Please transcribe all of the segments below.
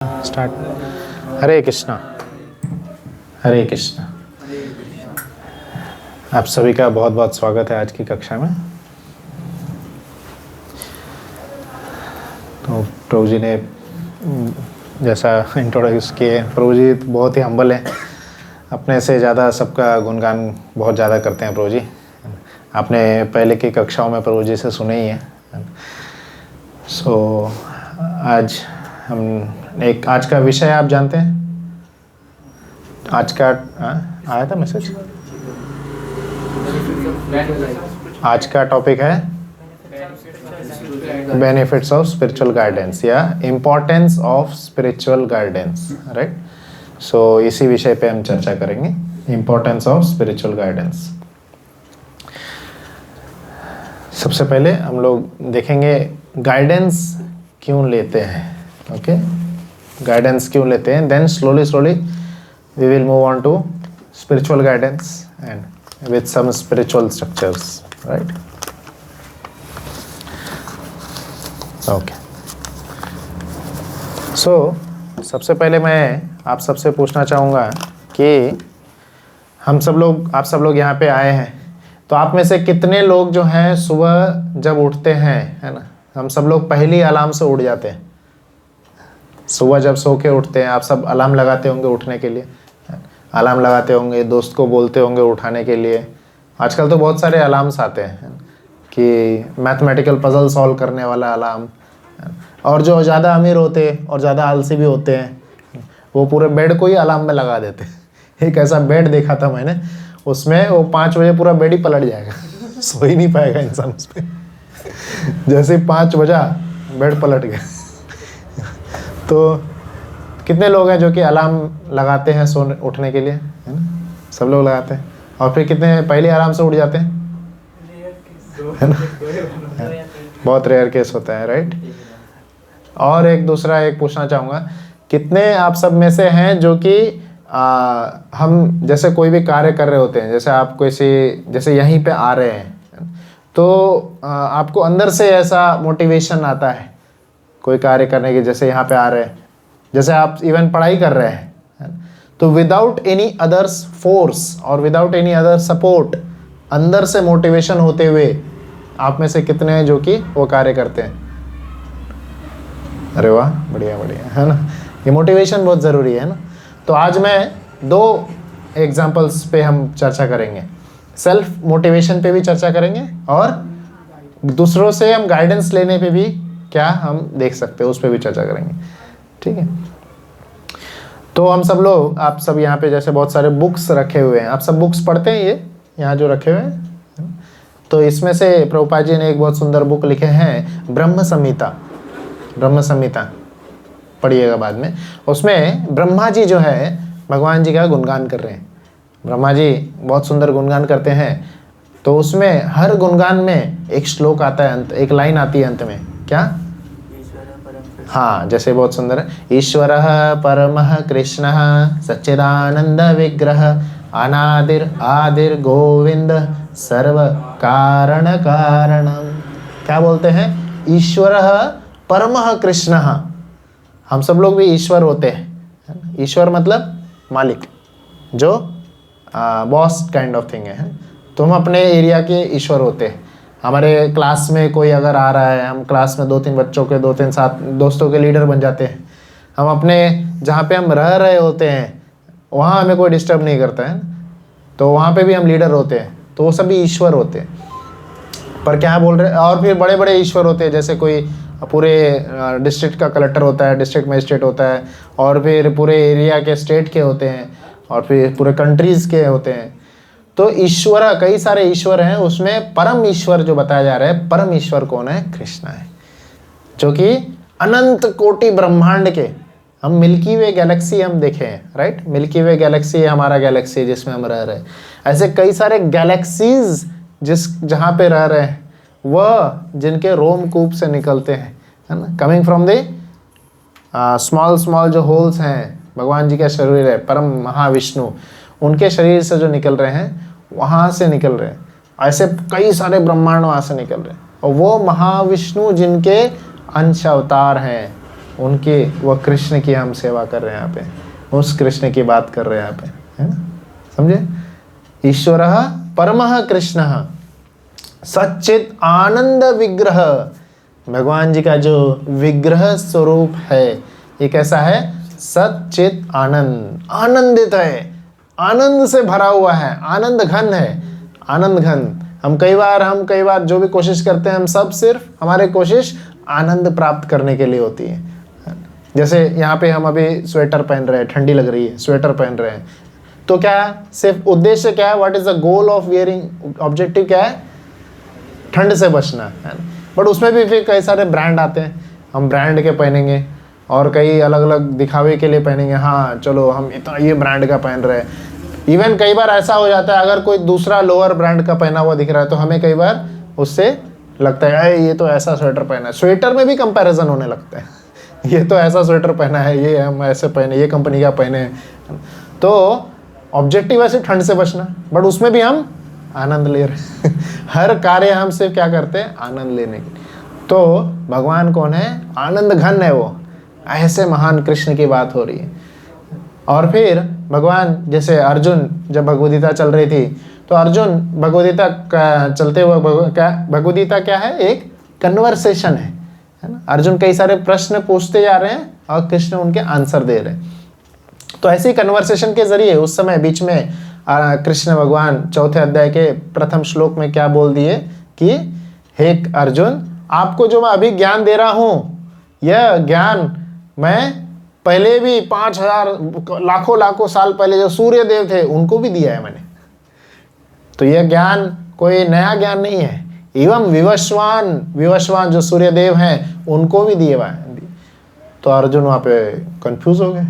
Start. हरे कृष्णा। हरे कृष्णा। आप सभी का बहुत बहुत स्वागत है आज की कक्षा में। तो प्रभु जी ने जैसा इंट्रोड्यूस किए, प्रभु जी बहुत ही हम्बल है, अपने से ज़्यादा सबका गुणगान बहुत ज़्यादा करते हैं प्रभु जी। आपने पहले की कक्षाओं में प्रभु जी से सुने ही है। आज हम आज का विषय आप जानते हैं? आज का आया था मैसेज। आज का टॉपिक है बेनिफिट्स ऑफ स्पिरिचुअल गाइडेंस या importance of spiritual guidance, right. So इसी विषय पे हम चर्चा करेंगे, इम्पोर्टेंस ऑफ स्पिरिचुअल गाइडेंस। सबसे पहले हम लोग देखेंगे गाइडेंस क्यों लेते हैं, ओके। गाइडेंस क्यों लेते हैं, then slowly we will move on to spiritual guidance and with some spiritual structures, right. Okay. So सबसे पहले मैं आप सबसे पूछना चाहूँगा कि आप सब लोग यहाँ पे आए हैं, तो आप में से कितने लोग जो हैं सुबह जब उठते हैं, है ना, हम सब लोग पहली अलार्म से उठ जाते हैं। सुबह जब सो के उठते हैं आप सब अलार्म लगाते होंगे उठने के लिए, अलार्म लगाते होंगे, दोस्त को बोलते होंगे उठाने के लिए। आजकल तो बहुत सारे अलार्म्स आते हैं कि मैथमेटिकल पजल सॉल्व करने वाला अलार्म, और जो ज़्यादा अमीर होते हैं और ज़्यादा आलसी भी होते हैं वो पूरे बेड को ही अलार्म में लगा देते हैं। एक ऐसा बेड देखा था मैंने, उसमें वो 5 बजे पूरा बेड ही पलट जाएगा, सो ही नहीं पाएगा इंसान उस पर। जैसे 5 बजा बेड पलट गया। तो कितने लोग हैं जो कि अलार्म लगाते हैं सोने उठने के लिए, है ना? सब लोग लगाते हैं। और फिर कितने पहले आराम से उठ जाते हैं, है ना? बहुत रेयर केस होता है, राइट। और एक पूछना चाहूँगा, कितने आप सब में से हैं जो कि हम जैसे कोई भी कार्य कर रहे होते हैं, जैसे आप जैसे यहीं पे आ रहे हैं, तो आपको अंदर से ऐसा मोटिवेशन आता है कोई कार्य करने की, जैसे यहाँ पे आ रहे हैं, जैसे आप इवन पढ़ाई कर रहे हैं, तो विदाउट एनी अदर्स फोर्स और विदाउट एनी अदर सपोर्ट, अंदर से मोटिवेशन होते हुए आप में से कितने हैं जो कि वो कार्य करते हैं? अरे वाह, बढ़िया बढ़िया, है ना। ये मोटिवेशन बहुत ज़रूरी है ना। तो आज मैं 2 एग्जाम्पल्स पे हम चर्चा करेंगे, सेल्फ मोटिवेशन पे भी चर्चा करेंगे और दूसरों से हम गाइडेंस लेने पे भी क्या हम देख सकते हैं उस पर भी चर्चा करेंगे, ठीक है। तो हम सब लोग, आप सब यहाँ पे जैसे बहुत सारे बुक्स रखे हुए हैं, आप सब बुक्स पढ़ते हैं, ये यहाँ जो रखे हुए हैं। तो इसमें से प्रभुपाद जी ने एक बहुत सुंदर बुक लिखे हैं, ब्रह्म संहिता। ब्रह्म संहिता पढ़िएगा बाद में। उसमें ब्रह्मा जी जो है भगवान जी का गुणगान कर रहे हैं। ब्रह्मा जी बहुत सुंदर गुणगान करते हैं। तो उसमें हर गुणगान में एक श्लोक आता है, अंत एक लाइन आती है अंत में, क्या? हाँ, जैसे बहुत सुंदर है, ईश्वरः परमः कृष्णः सच्चिदानंद विग्रह अनादिर आदिर गोविंद सर्व कारण कारणम। क्या बोलते हैं? ईश्वरः परमः कृष्णः। हम सब लोग भी ईश्वर होते हैं। ईश्वर मतलब मालिक, जो बॉस काइंड ऑफ थिंग है। तो हम अपने एरिया के ईश्वर होते हैं। हमारे क्लास में कोई अगर आ रहा है, हम क्लास में 2-3 बच्चों के 2-3 साथ दोस्तों के लीडर बन जाते हैं। हम अपने जहाँ पे हम रह रहे होते हैं वहाँ हमें कोई डिस्टर्ब नहीं करता है, तो वहाँ पे भी हम लीडर होते हैं। तो वो सभी ईश्वर होते हैं। पर क्या बोल रहे हैं, और फिर बड़े बड़े ईश्वर होते हैं, जैसे कोई पूरे डिस्ट्रिक्ट का कलेक्टर होता है, डिस्ट्रिक्ट मजिस्ट्रेट होता है, और फिर पूरे एरिया के स्टेट के होते हैं, और फिर पूरे कंट्रीज़ के होते हैं। तो ईश्वर, कई सारे ईश्वर हैं। उसमें परम ईश्वर जो बताया जा रहा है, परम ईश्वर कौन है? कृष्ण है, जो कि अनंत कोटि ब्रह्मांड के, हम मिल्की वे गैलेक्सी हम देखे हैं, राइट। मिल्की वे गैलेक्सी हमारा गैलेक्सी जिसमें हम रह रहे हैं। ऐसे कई सारे गैलेक्सीज जहाँ पे रह रहे हैं, वह जिनके रोमकूप से निकलते हैं, है ना, कमिंग फ्रॉम द स्मॉल जो होल्स हैं, भगवान जी का शरीर है, परम महाविष्णु, उनके शरीर से जो निकल रहे हैं वहाँ से निकल रहे हैं। ऐसे कई सारे ब्रह्मांड वहाँ से निकल रहे हैं, और वो महाविष्णु जिनके अंश अवतार हैं, उनकी, वह कृष्ण की हम सेवा कर रहे हैं यहाँ पे, उस कृष्ण की बात कर रहे हैं यहाँ पे, है ना, समझे। ईश्वरः परमः कृष्णः सच्चित आनंद विग्रह, भगवान जी का जो विग्रह स्वरूप है ये कैसा है, सच्चित आनंद, आनंदित है, आनंद से भरा हुआ है, आनंद घन है, आनंद घन। हम कई बार जो भी कोशिश करते हैं, हम सब सिर्फ हमारे कोशिश आनंद प्राप्त करने के लिए होती है। जैसे यहाँ पे हम अभी स्वेटर पहन रहे हैं, ठंडी लग रही है, स्वेटर पहन रहे हैं, तो क्या सिर्फ उद्देश्य क्या है, what is the goal of wearing, objective क्या है, ठंड से बचना है। बट उसमें भी फिर कई सारे ब्रांड आते हैं, हम ब्रांड के पहनेंगे और कई अलग अलग दिखावे के लिए पहनेंगे, हाँ चलो हम इतना ये ब्रांड का पहन रहे हैं। इवन कई बार ऐसा हो जाता है, अगर कोई दूसरा लोअर ब्रांड का पहना हुआ दिख रहा है तो हमें कई बार उससे लगता है अरे ये तो ऐसा स्वेटर पहना है, स्वेटर में भी कंपैरिजन होने लगता है, ये तो ऐसा स्वेटर पहना है, ये हम ऐसे पहने, ये कंपनी का पहने। तो ऑब्जेक्टिव है सिर्फ ठंड से बचना, बट उसमें भी हम आनंद ले रहे हैं हर कार्य हम सिर्फ क्या करते हैं, आनंद लेने के। तो भगवान कौन है, आनंद घन है वो, ऐसे महान कृष्ण की बात हो रही है। और फिर भगवान, जैसे अर्जुन जब भगवद गीता चल रही थी, तो अर्जुन भगवद गीता चलते हुए, भगवद गीता क्या है, एक कन्वर्सेशन है ना। अर्जुन कई सारे प्रश्न पूछते जा रहे हैं और कृष्ण उनके आंसर दे रहे हैं। तो ऐसी कन्वर्सेशन के जरिए उस समय बीच में कृष्ण भगवान चौथे अध्याय के प्रथम श्लोक में क्या बोल दिए कि हे अर्जुन, आपको जो मैं अभी ज्ञान दे रहा हूँ, यह ज्ञान मैं पहले भी 5000 लाखों साल पहले जो सूर्य देव थे उनको भी दिया है मैंने। तो यह ज्ञान कोई नया ज्ञान नहीं है, एवं विवस्वान जो सूर्य देव हैं उनको भी दिए हुआ है। तो अर्जुन वहाँ पे कंफ्यूज हो गए।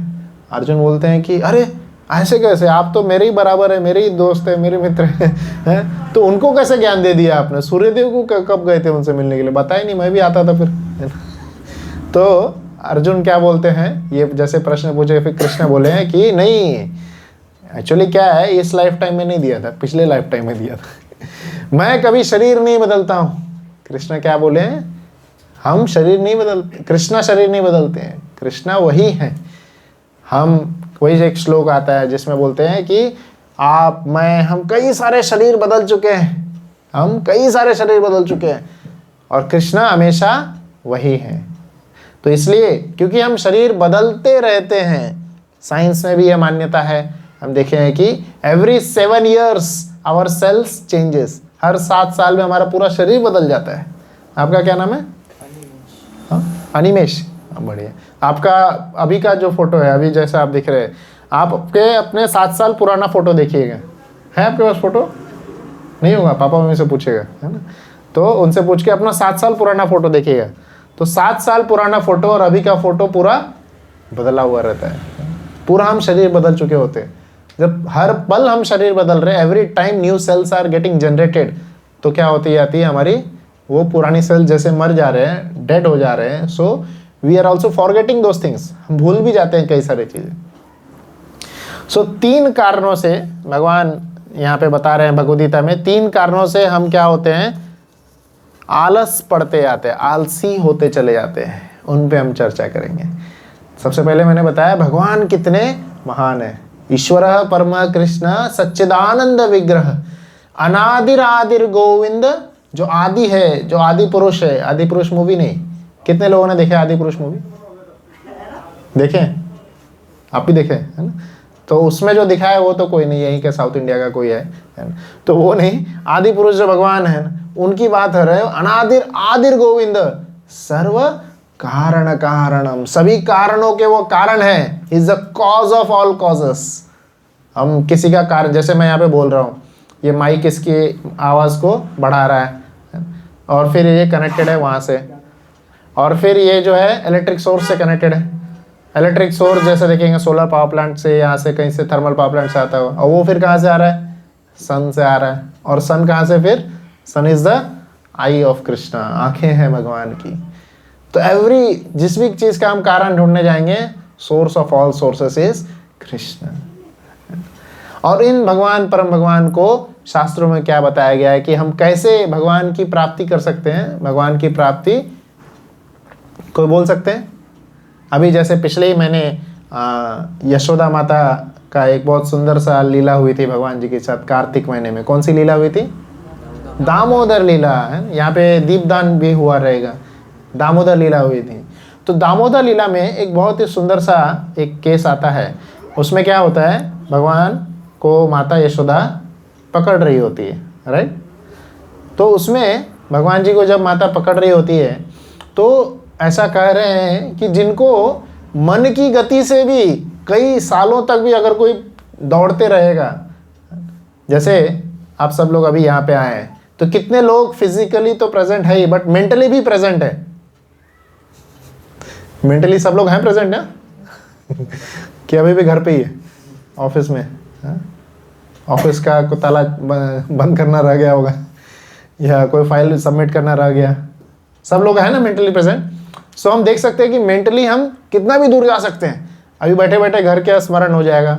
अर्जुन बोलते हैं कि अरे ऐसे कैसे, आप तो मेरे ही बराबर है, मेरे ही दोस्त है, मेरे मित्र हैं, तो उनको कैसे ज्ञान दे दिया आपने, सूर्यदेव को कब गए थे उनसे मिलने के लिए, बताया नहीं, मैं भी आता था फिर तो अर्जुन क्या बोलते हैं, ये जैसे प्रश्न पूछे, फिर कृष्ण बोले हैं कि नहीं, एक्चुअली क्या है, इस लाइफ टाइम में नहीं दिया था, पिछले लाइफ टाइम में दिया था मैं कभी शरीर नहीं बदलता हूँ। कृष्ण क्या बोले हैं, हम शरीर नहीं बदलते, कृष्णा शरीर नहीं बदलते हैं, कृष्णा वही है। हम, वही एक श्लोक आता है जिसमें बोलते हैं कि हम कई सारे शरीर बदल चुके हैं, हम कई सारे शरीर बदल चुके हैं, और कृष्णा हमेशा वही है। तो इसलिए क्योंकि हम शरीर बदलते रहते हैं, साइंस में भी यह मान्यता है, हम देखे हैं कि every 7 years our cells changes, हर 7 साल में हमारा पूरा शरीर बदल जाता है। आपका क्या नाम है, अनिमेश, बढ़िया। आपका अभी का जो फोटो है, अभी जैसा आप दिख रहे हैं, आप अपने 7 साल पुराना फोटो देखिएगा, है आपके पास फोटो? नहीं होगा, पापा मम्मी से पूछेगा, है ना, तो उनसे पूछ के अपना 7 साल पुराना फोटो देखिएगा। तो 7 साल पुराना फोटो और अभी का फोटो पूरा बदला हुआ रहता है, पूरा हम शरीर बदल चुके होते हैं। जब हर पल हम शरीर बदल रहे हैं, every time new cells are getting generated, तो क्या होती जाती है हमारी वो पुरानी सेल जैसे मर जा रहे हैं, डेड हो जा रहे हैं। So we are also forgetting those things, हम भूल भी जाते हैं कई सारी चीज़ें। सो 3 कारणों से भगवान यहाँ पे बता रहे हैं भगवद गीता में, 3 कारणों से हम क्या होते हैं, आलस पड़ते जाते हैं, आलसी होते चले जाते हैं, उन पे हम चर्चा करेंगे। सबसे पहले मैंने बताया भगवान कितने महान है, ईश्वरः परमः कृष्ण सच्चिदानंद विग्रह, अनादिर गोविंद, जो आदि है, जो आदि पुरुष है। आदि पुरुष मूवी नहीं, कितने लोगों ने देखे आदि पुरुष मूवी? देखे, आप भी देखे, है ना। तो उसमें जो दिखा है वो तो कोई नहीं, यहीं के साउथ इंडिया का कोई है ना, तो वो नहीं, आदि पुरुष जो भगवान है ना, उनकी बात हो रहे हो। आदिर गोविंद, सर्व कारण कारणम, सभी कारणों के वो कारण है, is the cause of all causes. हम किसी का कारण, जैसे मैं यहाँ पे बोल रहा हूँ, ये माइक इसकी आवाज़ को बढ़ा रहा है, और फिर ये कनेक्टेड है वहाँ से, और फिर ये जो है इलेक्ट्रिक सोर्स से कनेक्टेड है। इलेक्ट्रिक सोर्स जैसे देखेंगे सोलर पावर प्लांट से, यहाँ से कहीं से थर्मल पावर प्लांट से आता हुआ, और वो फिर कहाँ से आ रहा है, सन से आ रहा है। और सन कहाँ से, फिर sun is the eye of Krishna, आंखें हैं भगवान की। तो एवरी, जिस भी चीज़ का हम कारण ढूंढने जाएंगे, source of all sources is Krishna. और इन भगवान, परम भगवान को शास्त्रों में क्या बताया गया है कि हम कैसे भगवान की प्राप्ति कर सकते हैं। भगवान की प्राप्ति कोई बोल सकते हैं? अभी जैसे पिछले ही मैंने यशोदा माता का एक बहुत सुंदर सा लीला हुई थी भगवान जी के साथ कार्तिक महीने में। कौन सी लीला हुई थी? दामोदर लीला है। यहाँ पे दीपदान भी हुआ रहेगा। दामोदर लीला हुई थी। तो दामोदर लीला में एक बहुत ही सुंदर सा एक केस आता है। उसमें क्या होता है, भगवान को माता यशोदा पकड़ रही होती है, राइट। तो उसमें भगवान जी को जब माता पकड़ रही होती है तो ऐसा कह रहे हैं कि जिनको मन की गति से भी कई सालों तक भी अगर कोई दौड़ते रहेगा, जैसे आप सब लोग अभी यहाँ पे आए हैं तो कितने लोग फिजिकली तो प्रेजेंट है ही बट मेंटली भी प्रेजेंट है? मेंटली सब लोग हैं प्रेजेंट ना कि अभी भी घर पे ही है, ऑफिस में? ऑफिस का कोई ताला बंद करना रह गया होगा या कोई फाइल सबमिट करना रह गया, सब लोग हैं ना मेंटली प्रेजेंट। सो हम देख सकते हैं कि मेंटली हम कितना भी दूर जा सकते हैं। अभी बैठे बैठे घर का स्मरण हो जाएगा,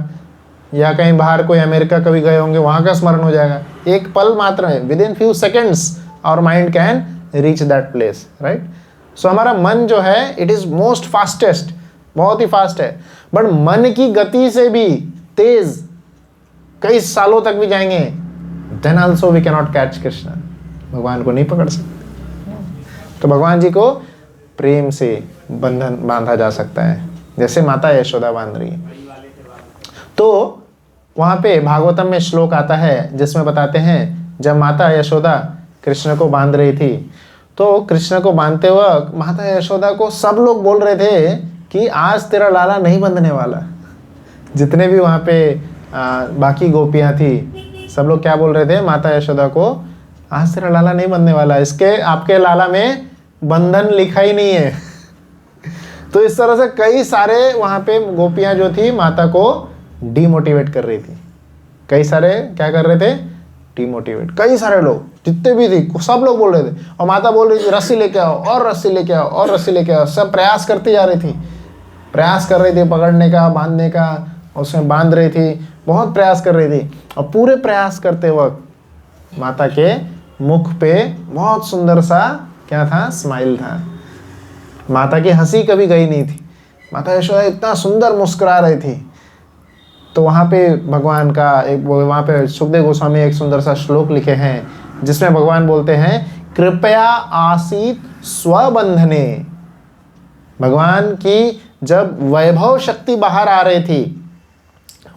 या कहीं बाहर कोई अमेरिका कभी गए होंगे वहाँ का स्मरण हो जाएगा। एक पल मात्र है, within few seconds our mind can reach that place, right. So हमारा मन जो है इट इज़ मोस्ट फास्टेस्ट, बहुत ही फास्ट है, बट मन की गति से भी तेज कई सालों तक भी जाएंगे, then also we cannot catch Krishna, भगवान को नहीं पकड़ सकते। तो भगवान जी को प्रेम से बंधन बांधा जा सकता है, जैसे माता यशोदा बांध रही है। तो वहाँ पे भागवतम में श्लोक आता है जिसमें बताते हैं जब माता यशोदा कृष्ण को बांध रही थी तो कृष्ण को बांधते वक्त माता यशोदा को सब लोग बोल रहे थे कि आज तेरा लाला नहीं बंधने वाला। जितने भी वहाँ पे बाकी गोपियाँ थी सब लोग क्या बोल रहे थे माता यशोदा को, आज तेरा लाला नहीं बंधने वाला, इसके आपके लाला में बंधन लिखा ही नहीं है। तो इस तरह से कई सारे वहाँ पे गोपियाँ जो थी माता को डीमोटिवेट कर रही थी। कई सारे क्या कर रहे थे? डीमोटिवेट। कई सारे लोग जितने भी थे सब लोग बोल रहे थे, और माता बोल रही थी रस्सी लेके आओ और रस्सी लेके आओ और रस्सी लेके आओ। सब प्रयास करती जा रही थी, प्रयास कर रही थी पकड़ने का, बांधने का, उसमें बांध रही थी, बहुत प्रयास कर रही थी। और पूरे प्रयास करते वक्त माता के मुख पे बहुत सुंदर सा क्या था? स्माइल था। माता की हंसी कभी गई नहीं थी। माता यशोदा इतना सुंदर मुस्कुरा रही थी। तो वहाँ पे भगवान का एक, वहाँ पे सुखदेव गोस्वामी एक सुंदर सा श्लोक लिखे हैं जिसमें भगवान बोलते हैं कृपया आसीत स्वबंधने। भगवान की जब वैभव शक्ति बाहर आ रही थी,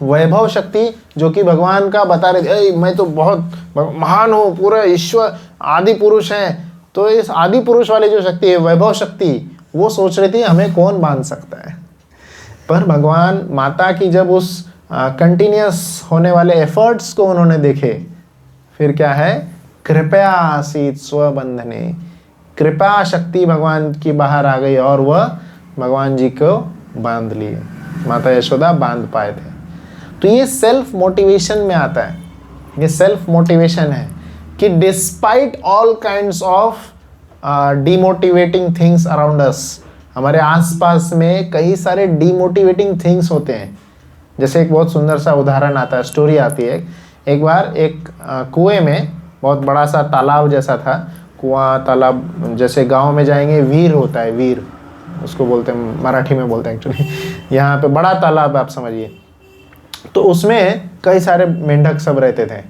वैभव शक्ति जो कि भगवान का बता रहे थे मैं तो बहुत महान हूँ, पूरा ईश्वर आदि पुरुष हैं। तो इस आदि पुरुष वाली जो शक्ति है वैभव शक्ति, वो सोच रही थी हमें कौन बांध सकता है। पर भगवान माता की जब उस कंटिन्यूस होने वाले एफर्ट्स को उन्होंने देखे, फिर क्या है? कृपया आसीत स्वबंधने, कृपा शक्ति भगवान की बाहर आ गई और वह भगवान जी को बांध लिए, माता यशोदा बांध पाए थे। तो ये सेल्फ मोटिवेशन में आता है। ये सेल्फ मोटिवेशन है कि despite all kinds of demotivating things around us, हमारे आसपास में कई सारे डीमोटिवेटिंग थिंग्स होते हैं। जैसे एक बहुत सुंदर सा उदाहरण आता है, स्टोरी आती है। एक बार एक कुएं में बहुत बड़ा सा तालाब जैसा था, कुआं तालाब जैसे गांव में जाएंगे वीर होता है, वीर उसको बोलते हैं, मराठी में बोलते हैं एक्चुअली। यहाँ पे बड़ा तालाब आप समझिए। तो उसमें कई सारे मेंढक सब रहते थे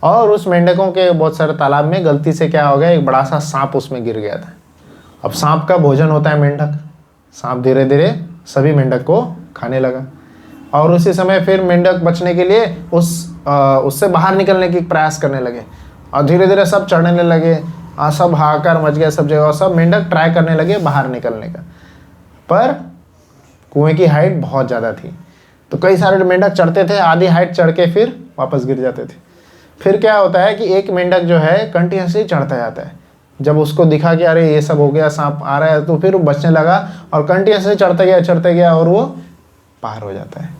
और उस मेंढकों के बहुत सारे तालाब में गलती से क्या हो गया, एक बड़ा सा सांप उसमें गिर गया था। अब सांप का भोजन होता है मेंढक, सांप धीरे धीरे सभी मेंढक को खाने लगा और उसी समय फिर मेंढक बचने के लिए उससे बाहर निकलने की प्रयास करने लगे और धीरे धीरे सब चढ़ने लगे, सब हाहाकार मच गया सब जगह और सब मेंढक ट्राई करने लगे बाहर निकलने का। पर कुएं की हाइट बहुत ज़्यादा थी तो कई सारे मेंढक चढ़ते थे, आधी हाइट चढ़ के फिर वापस गिर जाते थे। फिर क्या होता है कि एक मेंढक जो है कंटिन्यूसली चढ़ता जाता है। जब उसको दिखा कि अरे ये सब हो गया, सांप आ रहा है, तो फिर वो बचने लगा और कंटिन्यूसली चढ़ता गया और वो पार हो जाता है।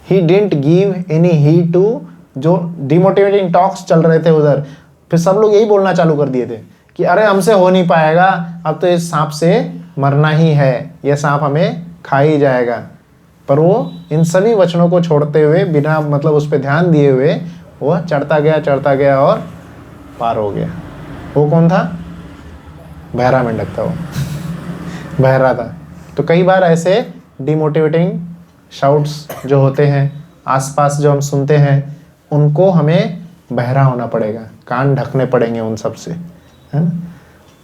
He didn't give any heed to जो डिमोटिवेटिंग टॉक्स चल रहे थे उधर। फिर सब लोग यही बोलना चालू कर दिए थे कि अरे हमसे हो नहीं पाएगा, अब तो इस सांप से मरना ही है, ये सांप हमें खा ही जाएगा। पर वो इन सभी वचनों को छोड़ते हुए, बिना मतलब उस पर ध्यान दिए हुए वो चढ़ता गया और पार हो गया। वो कौन था? बहरा मेंढक था वो। बहरा था, तो कई बार ऐसे डिमोटिवेटिंग शाउट्स जो होते हैं आसपास जो हम सुनते हैं, उनको हमें बहरा होना पड़ेगा, कान ढकने पड़ेंगे उन सब से, है ना।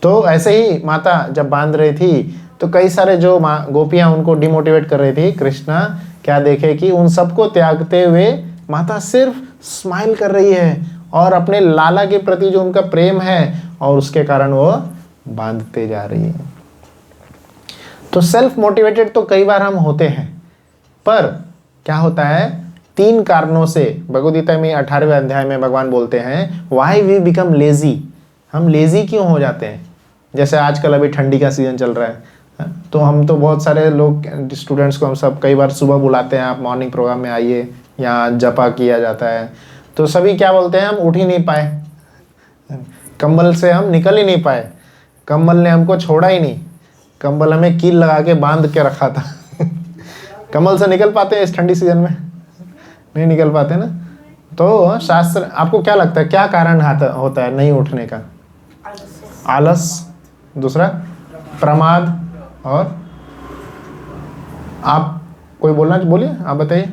तो ऐसे ही माता जब बांध रही थी तो कई सारे जो गोपियां उनको डिमोटिवेट कर रही थी, कृष्णा क्या देखे कि उन सबको त्यागते हुए माता सिर्फ स्माइल कर रही है और अपने लाला के प्रति जो उनका प्रेम है, और उसके कारण वो बांधते जा रही है। तो सेल्फ मोटिवेटेड तो कई बार हम होते हैं, पर क्या होता है, 3 कारणों से भगवद गीता में 18वें अध्याय में भगवान बोलते हैं व्हाई वी बिकम लेजी। हम लेजी क्यों हो जाते हैं? जैसे आजकल अभी ठंडी का सीजन चल रहा है, तो हम तो बहुत सारे लोग स्टूडेंट्स को हम सब कई बार सुबह बुलाते हैं, आप मॉर्निंग प्रोग्राम में आइए, यहाँ जपा किया जाता है। तो सभी क्या बोलते हैं, हम उठ ही नहीं पाए, कंबल से हम निकल ही नहीं पाए, कंबल ने हमको छोड़ा ही नहीं, कंबल हमें कील लगा के बांध के रखा था। कंबल से निकल पाते हैं इस ठंडी सीजन में? नहीं निकल पाते ना। तो शास्त्र, आपको क्या लगता है क्या कारण होता है नहीं उठने का? आलस, दूसरा प्रमाद, और आप कोई बोलना, बोलिए आप बताइए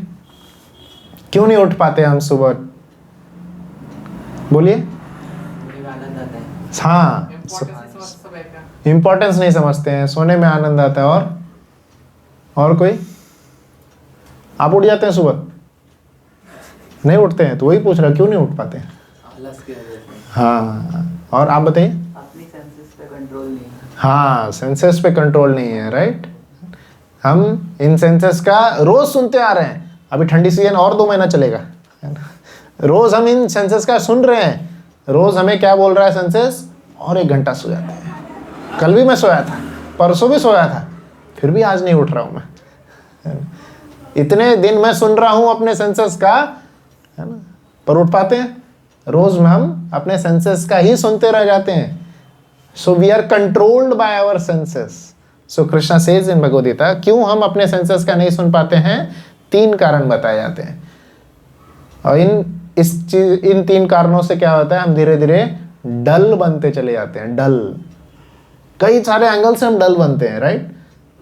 क्यों नहीं उठ पाते हम सुबह? बोलिए। हाँ, इम्पोर्टेंस नहीं समझते हैं, सोने में आनंद आता है। और कोई? आप उठ जाते हैं सुबह? नहीं उठते हैं, तो वही पूछ रहा क्यों नहीं उठ पाते हैं? हाँ, और आप बताइए। अपनी सेंसेस पे कंट्रोल नहीं है। हाँ, सेंसेस पे कंट्रोल नहीं है, राइट। हम इन सेंसेस का रोज सुनते आ रहे हैं, अभी ठंडी सीजन और 2 महीना चलेगा, है ना। रोज हम इन सेंसेस का सुन रहे हैं, रोज हमें क्या बोल रहा है सेंसेस, और 1 घंटा सो जाते हैं। कल भी मैं सोया था, परसों भी सोया था, फिर भी आज नहीं उठ रहा हूँ मैं। इतने दिन मैं सुन रहा हूँ अपने सेंसेस का, है ना, पर उठ पाते हैं? रोज में हम अपने सेंसेस का ही सुनते रह जाते हैं। So we are controlled by our senses. So Krishna says in Bhagavad Gita, क्यों हम अपने सेंसेस का नहीं सुन पाते हैं? 3 कारण बताए जाते हैं, और इन 3 कारणों से क्या होता है, हम धीरे धीरे डल बनते चले जाते हैं। डल, कई सारे एंगल से हम डल बनते हैं, राइट।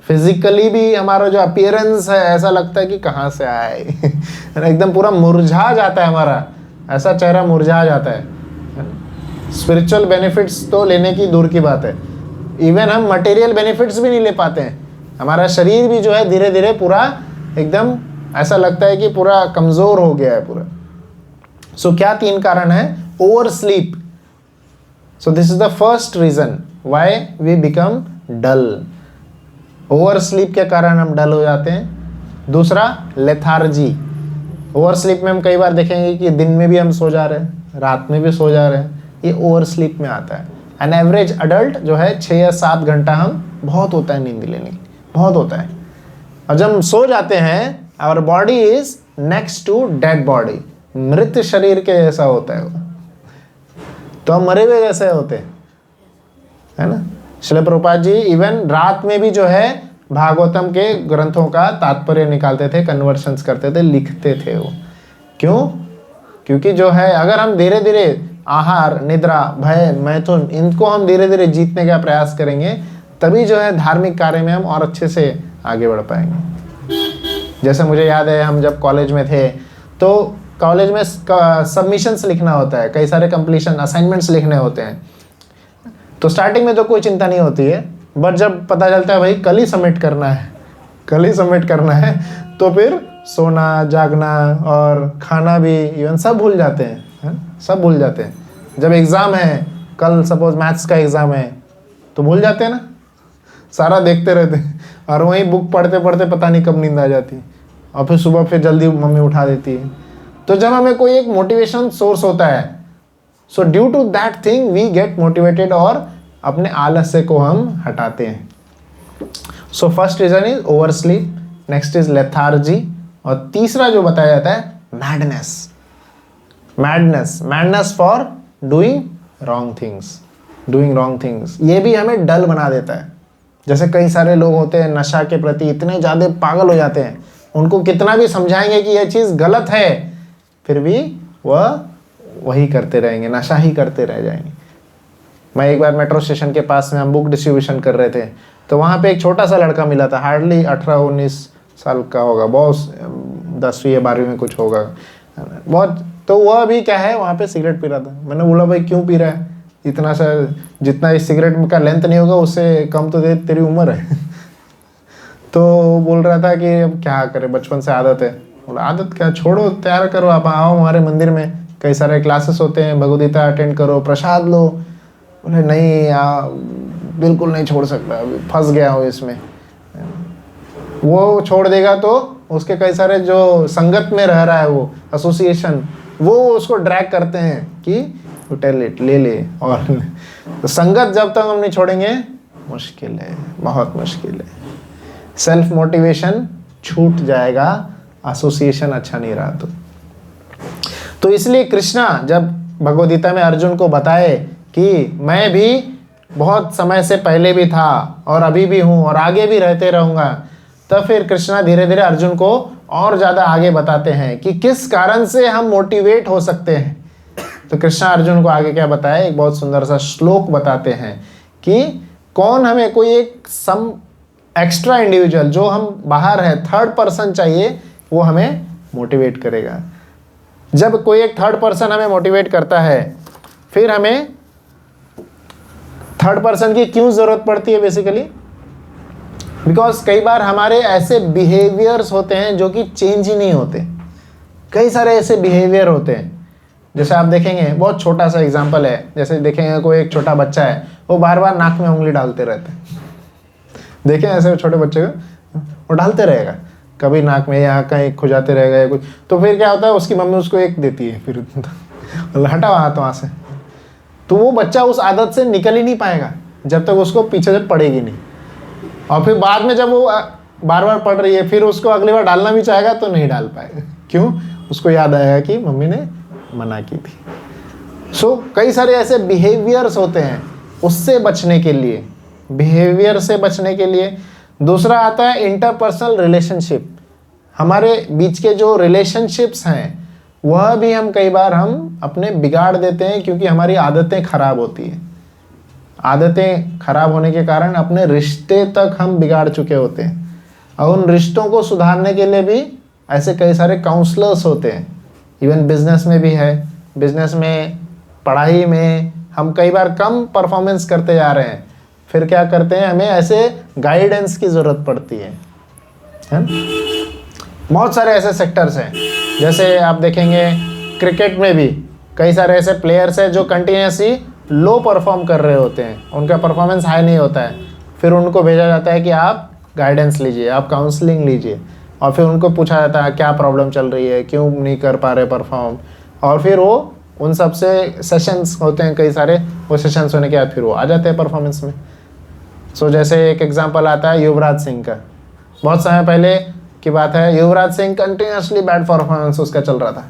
फिजिकली भी हमारा जो अपीयरेंस है, ऐसा लगता है कि कहाँ से आए। एकदम पूरा मुरझा जाता है हमारा, ऐसा चेहरा मुरझा जाता है। स्पिरिचुअल बेनिफिट्स तो लेने की दूर की बात है, इवन हम मटेरियल बेनिफिट्स भी नहीं ले पाते हैं। हमारा शरीर भी जो है धीरे धीरे पूरा एकदम ऐसा लगता है कि पूरा कमज़ोर हो गया है पूरा। सो क्या 3 कारण है? Over sleep. So this is the first reason why we become dull. Over sleep के कारण हम डल हो जाते हैं। दूसरा, लेथार्जी। ओवर स्लीप में हम कई बार देखेंगे कि दिन में भी हम सो जा रहे हैं, रात में भी सो जा रहे हैं, ये ओवर स्लीप में आता है। एन एवरेज अडल्ट जो है 6 या 7 घंटा हम बहुत होता है नींद लेने की, बहुत होता है। और जब हम सो जाते हैं, our body is next to dead body, मृत शरीर के जैसा होता है वो, तो हम मरे हुए जैसे होते हैं, है ना। श्रील प्रभुपाद जी इवन रात में भी जो है भागवतम के ग्रंथों का तात्पर्य निकालते थे, कन्वर्शंस करते थे, लिखते थे वो। क्यों? क्योंकि जो है अगर हम धीरे धीरे आहार, निद्रा, भय, मैथुन, इनको हम धीरे धीरे जीतने का प्रयास करेंगे, तभी जो है धार्मिक कार्य में हम और अच्छे से आगे बढ़ पाएंगे। जैसे मुझे याद है, हम जब कॉलेज में थे तो कॉलेज में सबमिशंस लिखना होता है, कई सारे कंप्लीशन असाइनमेंट्स लिखने होते हैं। तो स्टार्टिंग में तो कोई चिंता नहीं होती है, बट जब पता चलता है भाई कल ही सबमिट करना है, कल ही सबमिट करना है, तो फिर सोना, जागना और खाना भी इवन सब भूल जाते हैं, है? सब भूल जाते हैं। जब एग्ज़ाम है, कल सपोज मैथ्स का एग्ज़ाम है, तो भूल जाते हैं ना, सारा देखते रहते हैं, और वहीं बुक पढ़ते पढ़ते पता नहीं कब नींद आ जाती, और फिर सुबह फिर जल्दी मम्मी उठा देती है। तो जब हमें कोई एक मोटिवेशन सोर्स होता है, so due to that thing we get motivated, और अपने आलस्य को हम हटाते हैं। So first reason is over sleep, next is lethargy, और तीसरा जो बताया जाता है madness. Madness for doing wrong things, ये भी हमें डल बना देता है। जैसे कई सारे लोग होते हैं नशा के प्रति इतने ज़्यादा पागल हो जाते हैं, उनको कितना भी समझाएंगे कि यह चीज़ गलत है, फिर भी वह वही करते रहेंगे, नशा ही करते रह जाएंगे। मैं एक बार मेट्रो स्टेशन के पास में हम बुक डिस्ट्रीब्यूशन कर रहे थे, तो वहाँ पे एक छोटा सा लड़का मिला था, हार्डली 18-19 साल का होगा, बहुत 10वीं या 12वीं में कुछ होगा बहुत। तो वह भी क्या है वहाँ पे सिगरेट पी रहा था। मैंने बोला भाई क्यों पी रहा है, इतना सा, जितना इस सिगरेट का लेंथ नहीं होगा उससे कम तो तेरी उम्र है। तो बोल रहा था कि अब क्या करे, बचपन से आदत है। बोला आदत क्या, छोड़ो, तैयार करो, आप आओ हमारे मंदिर में, कई सारे क्लासेस होते हैं, भगवद गीता अटेंड करो, प्रसाद लो। बोले नहीं बिल्कुल नहीं छोड़ सकता, अभी फंस गया हूँ इसमें। वो छोड़ देगा तो उसके कई सारे जो संगत में रह रहा है वो एसोसिएशन, वो उसको ड्रैग करते हैं कि टेल ले ले। और तो संगत जब तक हम नहीं छोड़ेंगे मुश्किल है, बहुत मुश्किल है। सेल्फ मोटिवेशन छूट जाएगा, एसोसिएशन अच्छा नहीं रहा तो इसलिए कृष्णा जब भगवद गीता में अर्जुन को बताए कि मैं भी बहुत समय से पहले भी था और अभी भी हूँ और आगे भी रहते रहूँगा, तब फिर कृष्णा धीरे धीरे अर्जुन को और ज़्यादा आगे बताते हैं कि किस कारण से हम मोटिवेट हो सकते हैं। तो कृष्णा अर्जुन को आगे क्या बताए, एक बहुत सुंदर सा श्लोक बताते हैं कि कौन हमें, कोई एक सम एक्स्ट्रा इंडिविजुअल जो हम बाहर है, थर्ड पर्सन चाहिए, वो हमें मोटिवेट करेगा। जब कोई एक थर्ड पर्सन हमें मोटिवेट करता है, फिर हमें थर्ड पर्सन की क्यों ज़रूरत पड़ती है बेसिकली, बिकॉज कई बार हमारे ऐसे बिहेवियर्स होते हैं जो कि चेंज ही नहीं होते। कई सारे ऐसे बिहेवियर होते हैं, जैसे आप देखेंगे, बहुत छोटा सा एग्जांपल है, जैसे देखेंगे कोई एक छोटा बच्चा है, वो बार बार नाक में उंगली डालते रहते हैं। देखें ऐसे छोटे बच्चे को, वो डालते रहेगा, कभी नाक में या कहीं खुजाते रहेगा या कुछ, तो फिर क्या होता है, उसकी मम्मी उसको एक देती है, फिर हटा वहाँ से। तो वो बच्चा उस आदत से निकल ही नहीं पाएगा जब तक उसको पीछे से पड़ेगी नहीं। और फिर बाद में जब वो बार बार पड़ रही है, फिर उसको अगली बार डालना भी चाहेगा तो नहीं डाल पाएगा। क्यों? उसको याद आएगा कि मम्मी ने मना की थी। सो कई सारे ऐसे बिहेवियर्स होते हैं, उससे बचने के लिए, बिहेवियर से बचने के लिए। दूसरा आता है इंटरपर्सनल रिलेशनशिप। हमारे बीच के जो रिलेशनशिप्स हैं वह भी हम कई बार हम अपने बिगाड़ देते हैं, क्योंकि हमारी आदतें खराब होती हैं। आदतें खराब होने के कारण अपने रिश्ते तक हम बिगाड़ चुके होते हैं, और उन रिश्तों को सुधारने के लिए भी ऐसे कई सारे काउंसलर्स होते हैं। इवन बिजनेस में भी है, बिजनेस में, पढ़ाई में हम कई बार कम परफॉर्मेंस करते जा रहे हैं, फिर क्या करते हैं, हमें ऐसे गाइडेंस की ज़रूरत पड़ती है। बहुत सारे ऐसे सेक्टर्स हैं, जैसे आप देखेंगे क्रिकेट में भी कई सारे ऐसे प्लेयर्स हैं जो कंटिन्यूसली लो परफॉर्म कर रहे होते हैं, उनका परफॉर्मेंस हाई नहीं होता है, फिर उनको भेजा जाता है कि आप गाइडेंस लीजिए, आप काउंसलिंग लीजिए, और फिर उनको पूछा जाता है क्या प्रॉब्लम चल रही है, क्यों नहीं कर पा रहे परफॉर्म, और फिर वो उन सब से सेशंस होते हैं कई सारे, वो सेशंस होने के बाद फिर वो आ जाते हैं परफॉर्मेंस में। सो जैसे एक एग्जांपल आता है युवराज सिंह का, बहुत समय पहले की बात है, Yuvraj Singh continuously bad performance उसका चल रहा था।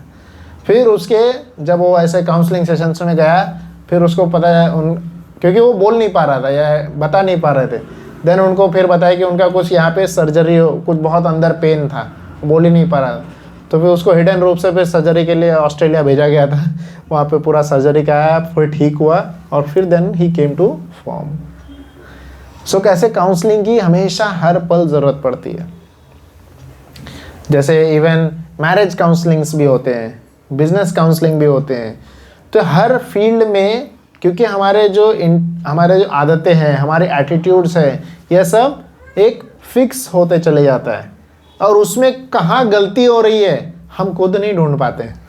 फिर उसके जब वो ऐसे काउंसलिंग सेशंस में गया, फिर उसको पता है क्योंकि वो बोल नहीं पा रहा था या बता नहीं पा रहे थे, देन उनको फिर बताया कि उनका कुछ यहाँ पे सर्जरी हो, कुछ बहुत अंदर पेन था, बोल ही नहीं पा रहा था। तो फिर उसको हिडन रूप से फिर सर्जरी के लिए ऑस्ट्रेलिया भेजा गया था, वहाँ पे पूरा सर्जरी कराया, फिर ठीक हुआ, और फिर then he came to form. So कैसे काउंसलिंग की हमेशा हर पल ज़रूरत पड़ती है। जैसे इवन मैरिज काउंसलिंग्स भी होते हैं, बिजनेस काउंसलिंग भी होते हैं। तो हर फील्ड में, क्योंकि हमारे जो आदतें हैं, हमारे एटीट्यूड्स हैं, यह सब एक फिक्स होते चले जाता है, और उसमें कहाँ गलती हो रही है हम खुद नहीं ढूंढ पाते हैं।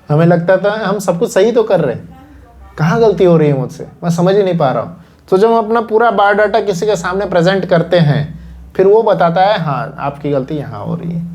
हमें लगता था हम सब कुछ सही तो कर रहे हैं, कहाँ गलती हो रही है मुझसे, मैं समझ ही नहीं पा रहा हूँ। तो जब हम अपना पूरा बायोडाटा किसी के सामने प्रेजेंट करते हैं, फिर वो बताता है हाँ आपकी गलती यहाँ हो रही है।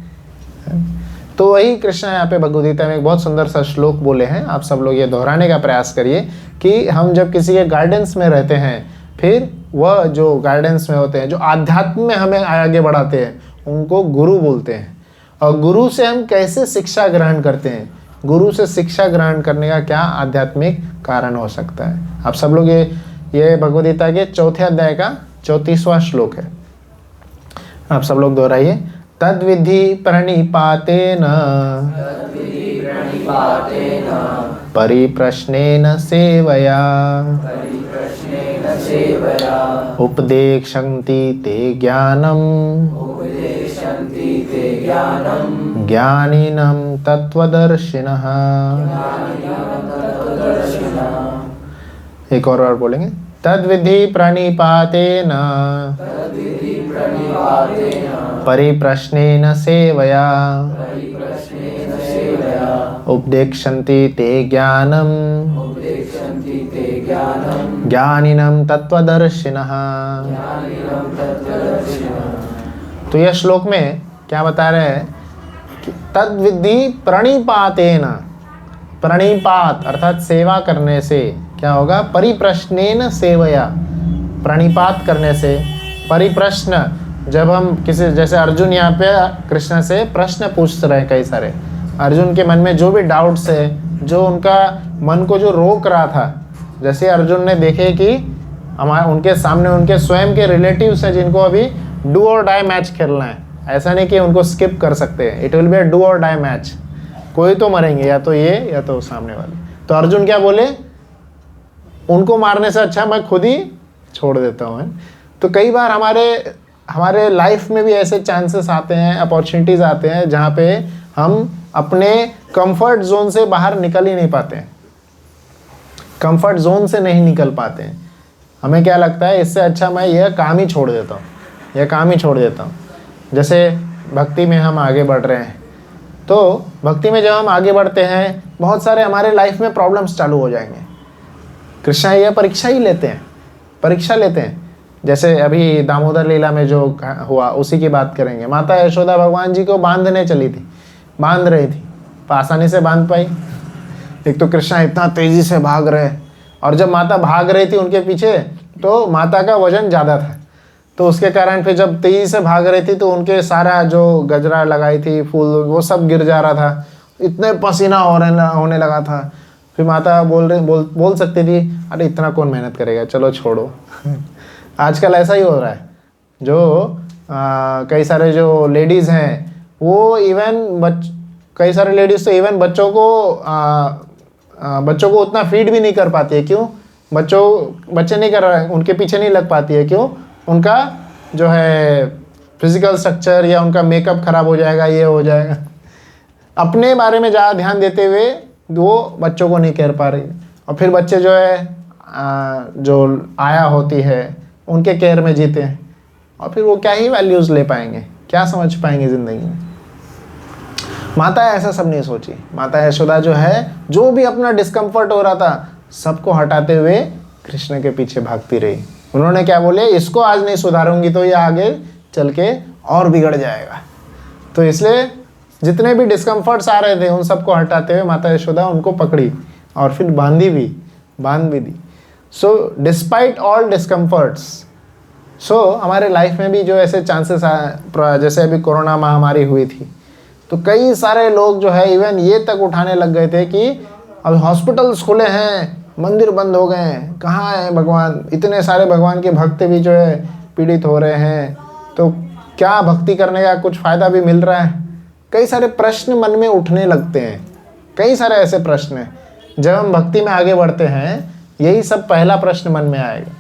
तो वही कृष्ण यहाँ पे भगवद गीता में एक बहुत सुंदर सा श्लोक बोले हैं, आप सब लोग ये दोहराने का प्रयास करिए कि हम जब किसी के गाइडेंस में रहते हैं, फिर वह जो गाइडेंस में होते हैं, जो आध्यात्म में हमें आगे बढ़ाते हैं, उनको गुरु बोलते हैं। और गुरु से हम कैसे शिक्षा ग्रहण करते हैं, गुरु से शिक्षा ग्रहण करने का क्या आध्यात्मिक कारण हो सकता है। आप सब लोग ये भगवद गीता के 4थे अध्याय का 34वां श्लोक है, आप सब लोग दोहराइए। तद्विधि प्रणिपातेन परिप्रश्नेन सेवया सेवया उपदेक्षन्ति ते ज्ञानम् उपदेशन्ति ते ज्ञानम् ज्ञानिनं तत्त्वदर्शिनः। एक और बार बोलेंगे, तद्विधि प्रणिपातेन तद्विधि प्रणिपातेन परिप्रश्नेन सेवया परिप्रश्नेन सेवया उपदेक्षन्ति ते ज्ञानम् उपदेशन्ति ते ज्ञानम् ज्ञानिनं तत्त्वदर्शिनः। ज्ञानिनं तत्त्वदर्शिनः। तो यह श्लोक में क्या बता रहे हैं कि तद्विधि प्रणिपातेन, प्रणिपात अर्थात सेवा करने से क्या होगा, परिप्रश्नेन सेवया, प्रणिपात करने से, परिप्रश्न जब हम किसी, जैसे अर्जुन यहाँ पे कृष्ण से प्रश्न पूछ रहे हैं कई सारे, अर्जुन के मन में जो भी डाउट्स है, जो उनका मन को जो रोक रहा था, जैसे अर्जुन ने देखे कि हमारे उनके सामने उनके स्वयं के रिलेटिव्स हैं जिनको अभी डू और डाई मैच खेलना है, ऐसा नहीं कि उनको स्किप कर सकते हैं, it will be a do और डाई मैच, कोई तो मरेंगे, या तो ये या तो सामने वाले। तो अर्जुन क्या बोले, उनको मारने से अच्छा मैं खुद ही छोड़ देता हूँ। तो कई बार हमारे लाइफ में भी ऐसे चांसेस आते हैं, अपॉर्चुनिटीज़ आते हैं जहाँ पे हम अपने कंफर्ट जोन से बाहर निकल ही नहीं पाते हैं, कंफर्ट जोन से नहीं निकल पाते हैं। हमें क्या लगता है, इससे अच्छा मैं यह काम ही छोड़ देता हूँ, यह काम ही छोड़ देता हूँ। जैसे भक्ति में हम आगे बढ़ रहे हैं, तो भक्ति में जब हम आगे बढ़ते हैं बहुत सारे हमारे लाइफ में प्रॉब्लम्स चालू हो जाएंगे। कृष्ण यह परीक्षा ही लेते हैं, परीक्षा लेते हैं। जैसे अभी दामोदर लीला में जो हुआ उसी की बात करेंगे। माता यशोदा भगवान जी को बांधने चली थी, बांध रही थी, आसानी से बांध पाई? एक तो कृष्ण इतना तेजी से भाग रहे, और जब माता भाग रही थी उनके पीछे तो माता का वजन ज़्यादा था, तो उसके कारण फिर जब तेजी से भाग रही थी तो उनके सारा जो गजरा लगाई थी, फूल, वो सब गिर जा रहा था, इतने पसीना होने लगा था। फिर माता बोल सकती थी, अरे इतना कौन मेहनत करेगा, चलो छोड़ो। आजकल ऐसा ही हो रहा है, जो कई सारे जो लेडीज़ हैं वो इवन कई सारे लेडीज़ तो इवन बच्चों को उतना फीड भी नहीं कर पाती है। क्यों? बच्चे नहीं कर रहे, उनके पीछे नहीं लग पाती है। क्यों? उनका जो है फिजिकल स्ट्रक्चर या उनका मेकअप खराब हो जाएगा, ये हो जाएगा। अपने बारे में ज़्यादा ध्यान देते हुए वो बच्चों को नहीं कर पा रही, और फिर बच्चे जो है जो आया होती है उनके केयर में जीते हैं, और फिर वो क्या ही वैल्यूज़ ले पाएंगे, क्या समझ पाएंगे ज़िंदगी में। माता ऐसा सब नहीं सोची। माता यशोदा जो है, जो भी अपना डिस्कम्फर्ट हो रहा था सबको हटाते हुए कृष्ण के पीछे भागती रही। उन्होंने क्या बोले, इसको आज नहीं सुधारूंगी तो ये आगे चल के और बिगड़ जाएगा। तो इसलिए जितने भी डिस्कम्फर्ट्स आ रहे थे उन सबको हटाते हुए माता यशोदा उनको पकड़ी और फिर बांध भी दी। सो डिस्पाइट ऑल डिस्कम्फर्ट्स, सो हमारे लाइफ में भी जो ऐसे चांसेस जैसे अभी कोरोना महामारी हुई थी, तो कई सारे लोग जो है इवन ये तक उठाने लग गए थे कि अब हॉस्पिटल्स खुले हैं, मंदिर बंद हो गए हैं, कहाँ है भगवान, इतने सारे भगवान के भक्त भी जो है पीड़ित हो रहे हैं, तो क्या भक्ति करने का कुछ फ़ायदा भी मिल रहा है? कई सारे प्रश्न मन में उठने लगते हैं, कई सारे ऐसे प्रश्न हैं। जब हम भक्ति में आगे बढ़ते हैं यही सब पहला प्रश्न मन में आएगा।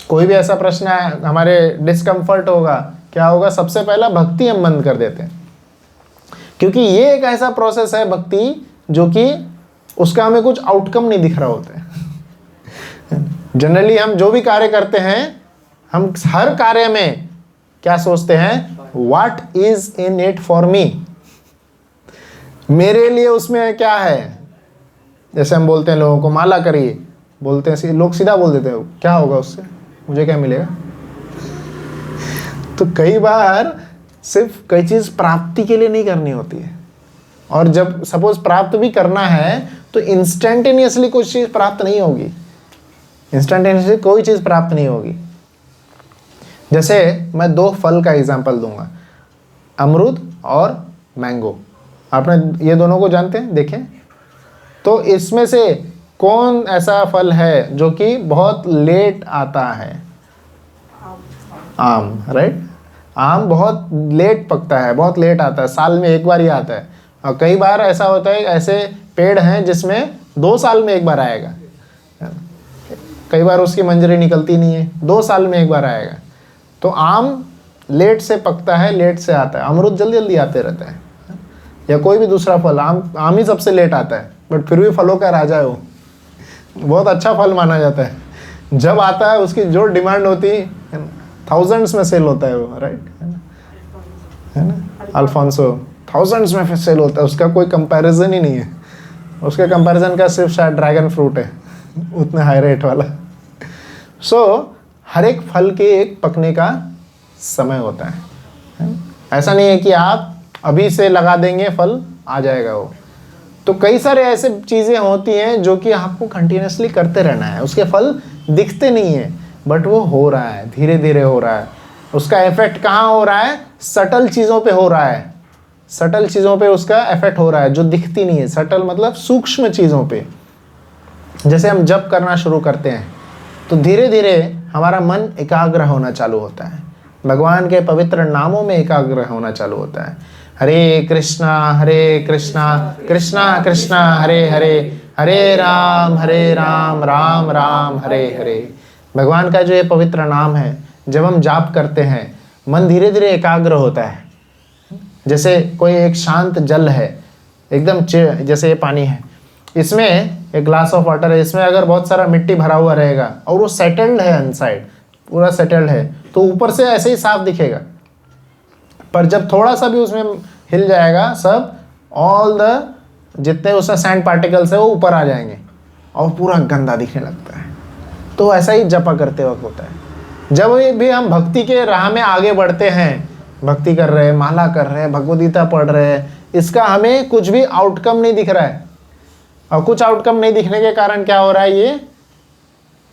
कोई भी ऐसा प्रश्न है, हमारे डिस्कम्फर्ट होगा, क्या होगा? सबसे पहला भक्ति हम बंद कर देते हैं, क्योंकि ये एक ऐसा प्रोसेस है भक्ति जो कि उसका हमें कुछ आउटकम नहीं दिख रहा होता है। जनरली हम जो भी कार्य करते हैं, हम हर कार्य में क्या सोचते हैं, what is in it for me, मेरे लिए उसमें क्या है। जैसे हम बोलते हैं लोगों को माला करिए, बोलते हैं, लोग सीधा बोल देते हैं क्या होगा उससे, मुझे क्या मिलेगा। तो कई बार सिर्फ कई चीज़ प्राप्ति के लिए नहीं करनी होती है, और जब सपोज प्राप्त भी करना है तो इंस्टेंटेनियसली कोई चीज़ प्राप्त नहीं होगी, इंस्टेंटेनियसली कोई चीज़ प्राप्त नहीं होगी। जैसे मैं दो फल का एग्जांपल दूंगा, अमरूद और मैंगो। आपने ये दोनों को जानते हैं, देखें तो इसमें से कौन ऐसा फल है जो कि बहुत लेट आता है? आम, राइट। आम बहुत लेट पकता है, बहुत लेट आता है, साल में एक बार ही आता है। और कई बार ऐसा होता है, ऐसे पेड़ हैं जिसमें 2 साल में एक बार आएगा। कई बार उसकी मंजरी निकलती नहीं है, 2 साल में एक बार आएगा। तो आम लेट से पकता है, लेट से आता है, अमरूद जल्दी जल्दी आते रहता है, या कोई भी दूसरा फल। आम ही सबसे लेट आता है, बट फिर भी फलों का राजा है वो, बहुत अच्छा फल माना जाता है। जब आता है उसकी जो डिमांड होती है, थाउजेंड्स में सेल होता है वो, राइट, है ना। अल्फांसो थाउजेंड्स में सेल होता है, उसका कोई कंपैरिजन ही नहीं है। उसके कंपैरिजन का सिर्फ शायद ड्रैगन फ्रूट है, उतने हाई रेट वाला। हर एक फल के एक पकने का समय होता है। ऐसा नहीं है कि आप अभी से लगा देंगे फल आ जाएगा वो। तो कई सारे ऐसे चीज़ें होती हैं जो कि आपको कंटिन्यूसली करते रहना है, उसके फल दिखते नहीं है, बट वो हो रहा है, धीरे धीरे हो रहा है। उसका इफेक्ट कहाँ हो रहा है? सटल चीज़ों पे हो रहा है, सटल चीज़ों पे उसका इफेक्ट हो रहा है जो दिखती नहीं है। सटल मतलब सूक्ष्म चीज़ों पे। जैसे हम जप करना शुरू करते हैं तो धीरे धीरे हमारा मन एकाग्र होना चालू होता है, भगवान के पवित्र नामों में एकाग्र होना चालू होता है। हरे कृष्णा कृष्णा कृष्णा हरे हरे, हरे राम राम राम हरे हरे। भगवान का जो ये पवित्र नाम है, जब हम जाप करते हैं मन धीरे धीरे एकाग्र होता है। जैसे कोई एक शांत जल है, एकदम जैसे ये पानी है, इसमें एक ग्लास ऑफ वाटर है, इसमें अगर बहुत सारा मिट्टी भरा हुआ रहेगा और वो सेटल्ड है, अनसाइड पूरा सेटल्ड है, तो ऊपर से ऐसे ही साफ दिखेगा। पर जब थोड़ा सा भी उसमें हिल जाएगा, सब ऑल द जितने उसमें सैंड पार्टिकल्स है वो ऊपर आ जाएंगे और पूरा गंदा दिखने लगता है। तो ऐसा ही जपा करते वक्त होता है। जब भी हम भक्ति के राह में आगे बढ़ते हैं, भक्ति कर रहे हैं, माला कर रहे हैं, भगवद गीता पढ़ रहे हैं, इसका हमें कुछ भी आउटकम नहीं दिख रहा है। और कुछ आउटकम नहीं दिखने के कारण क्या हो रहा है, ये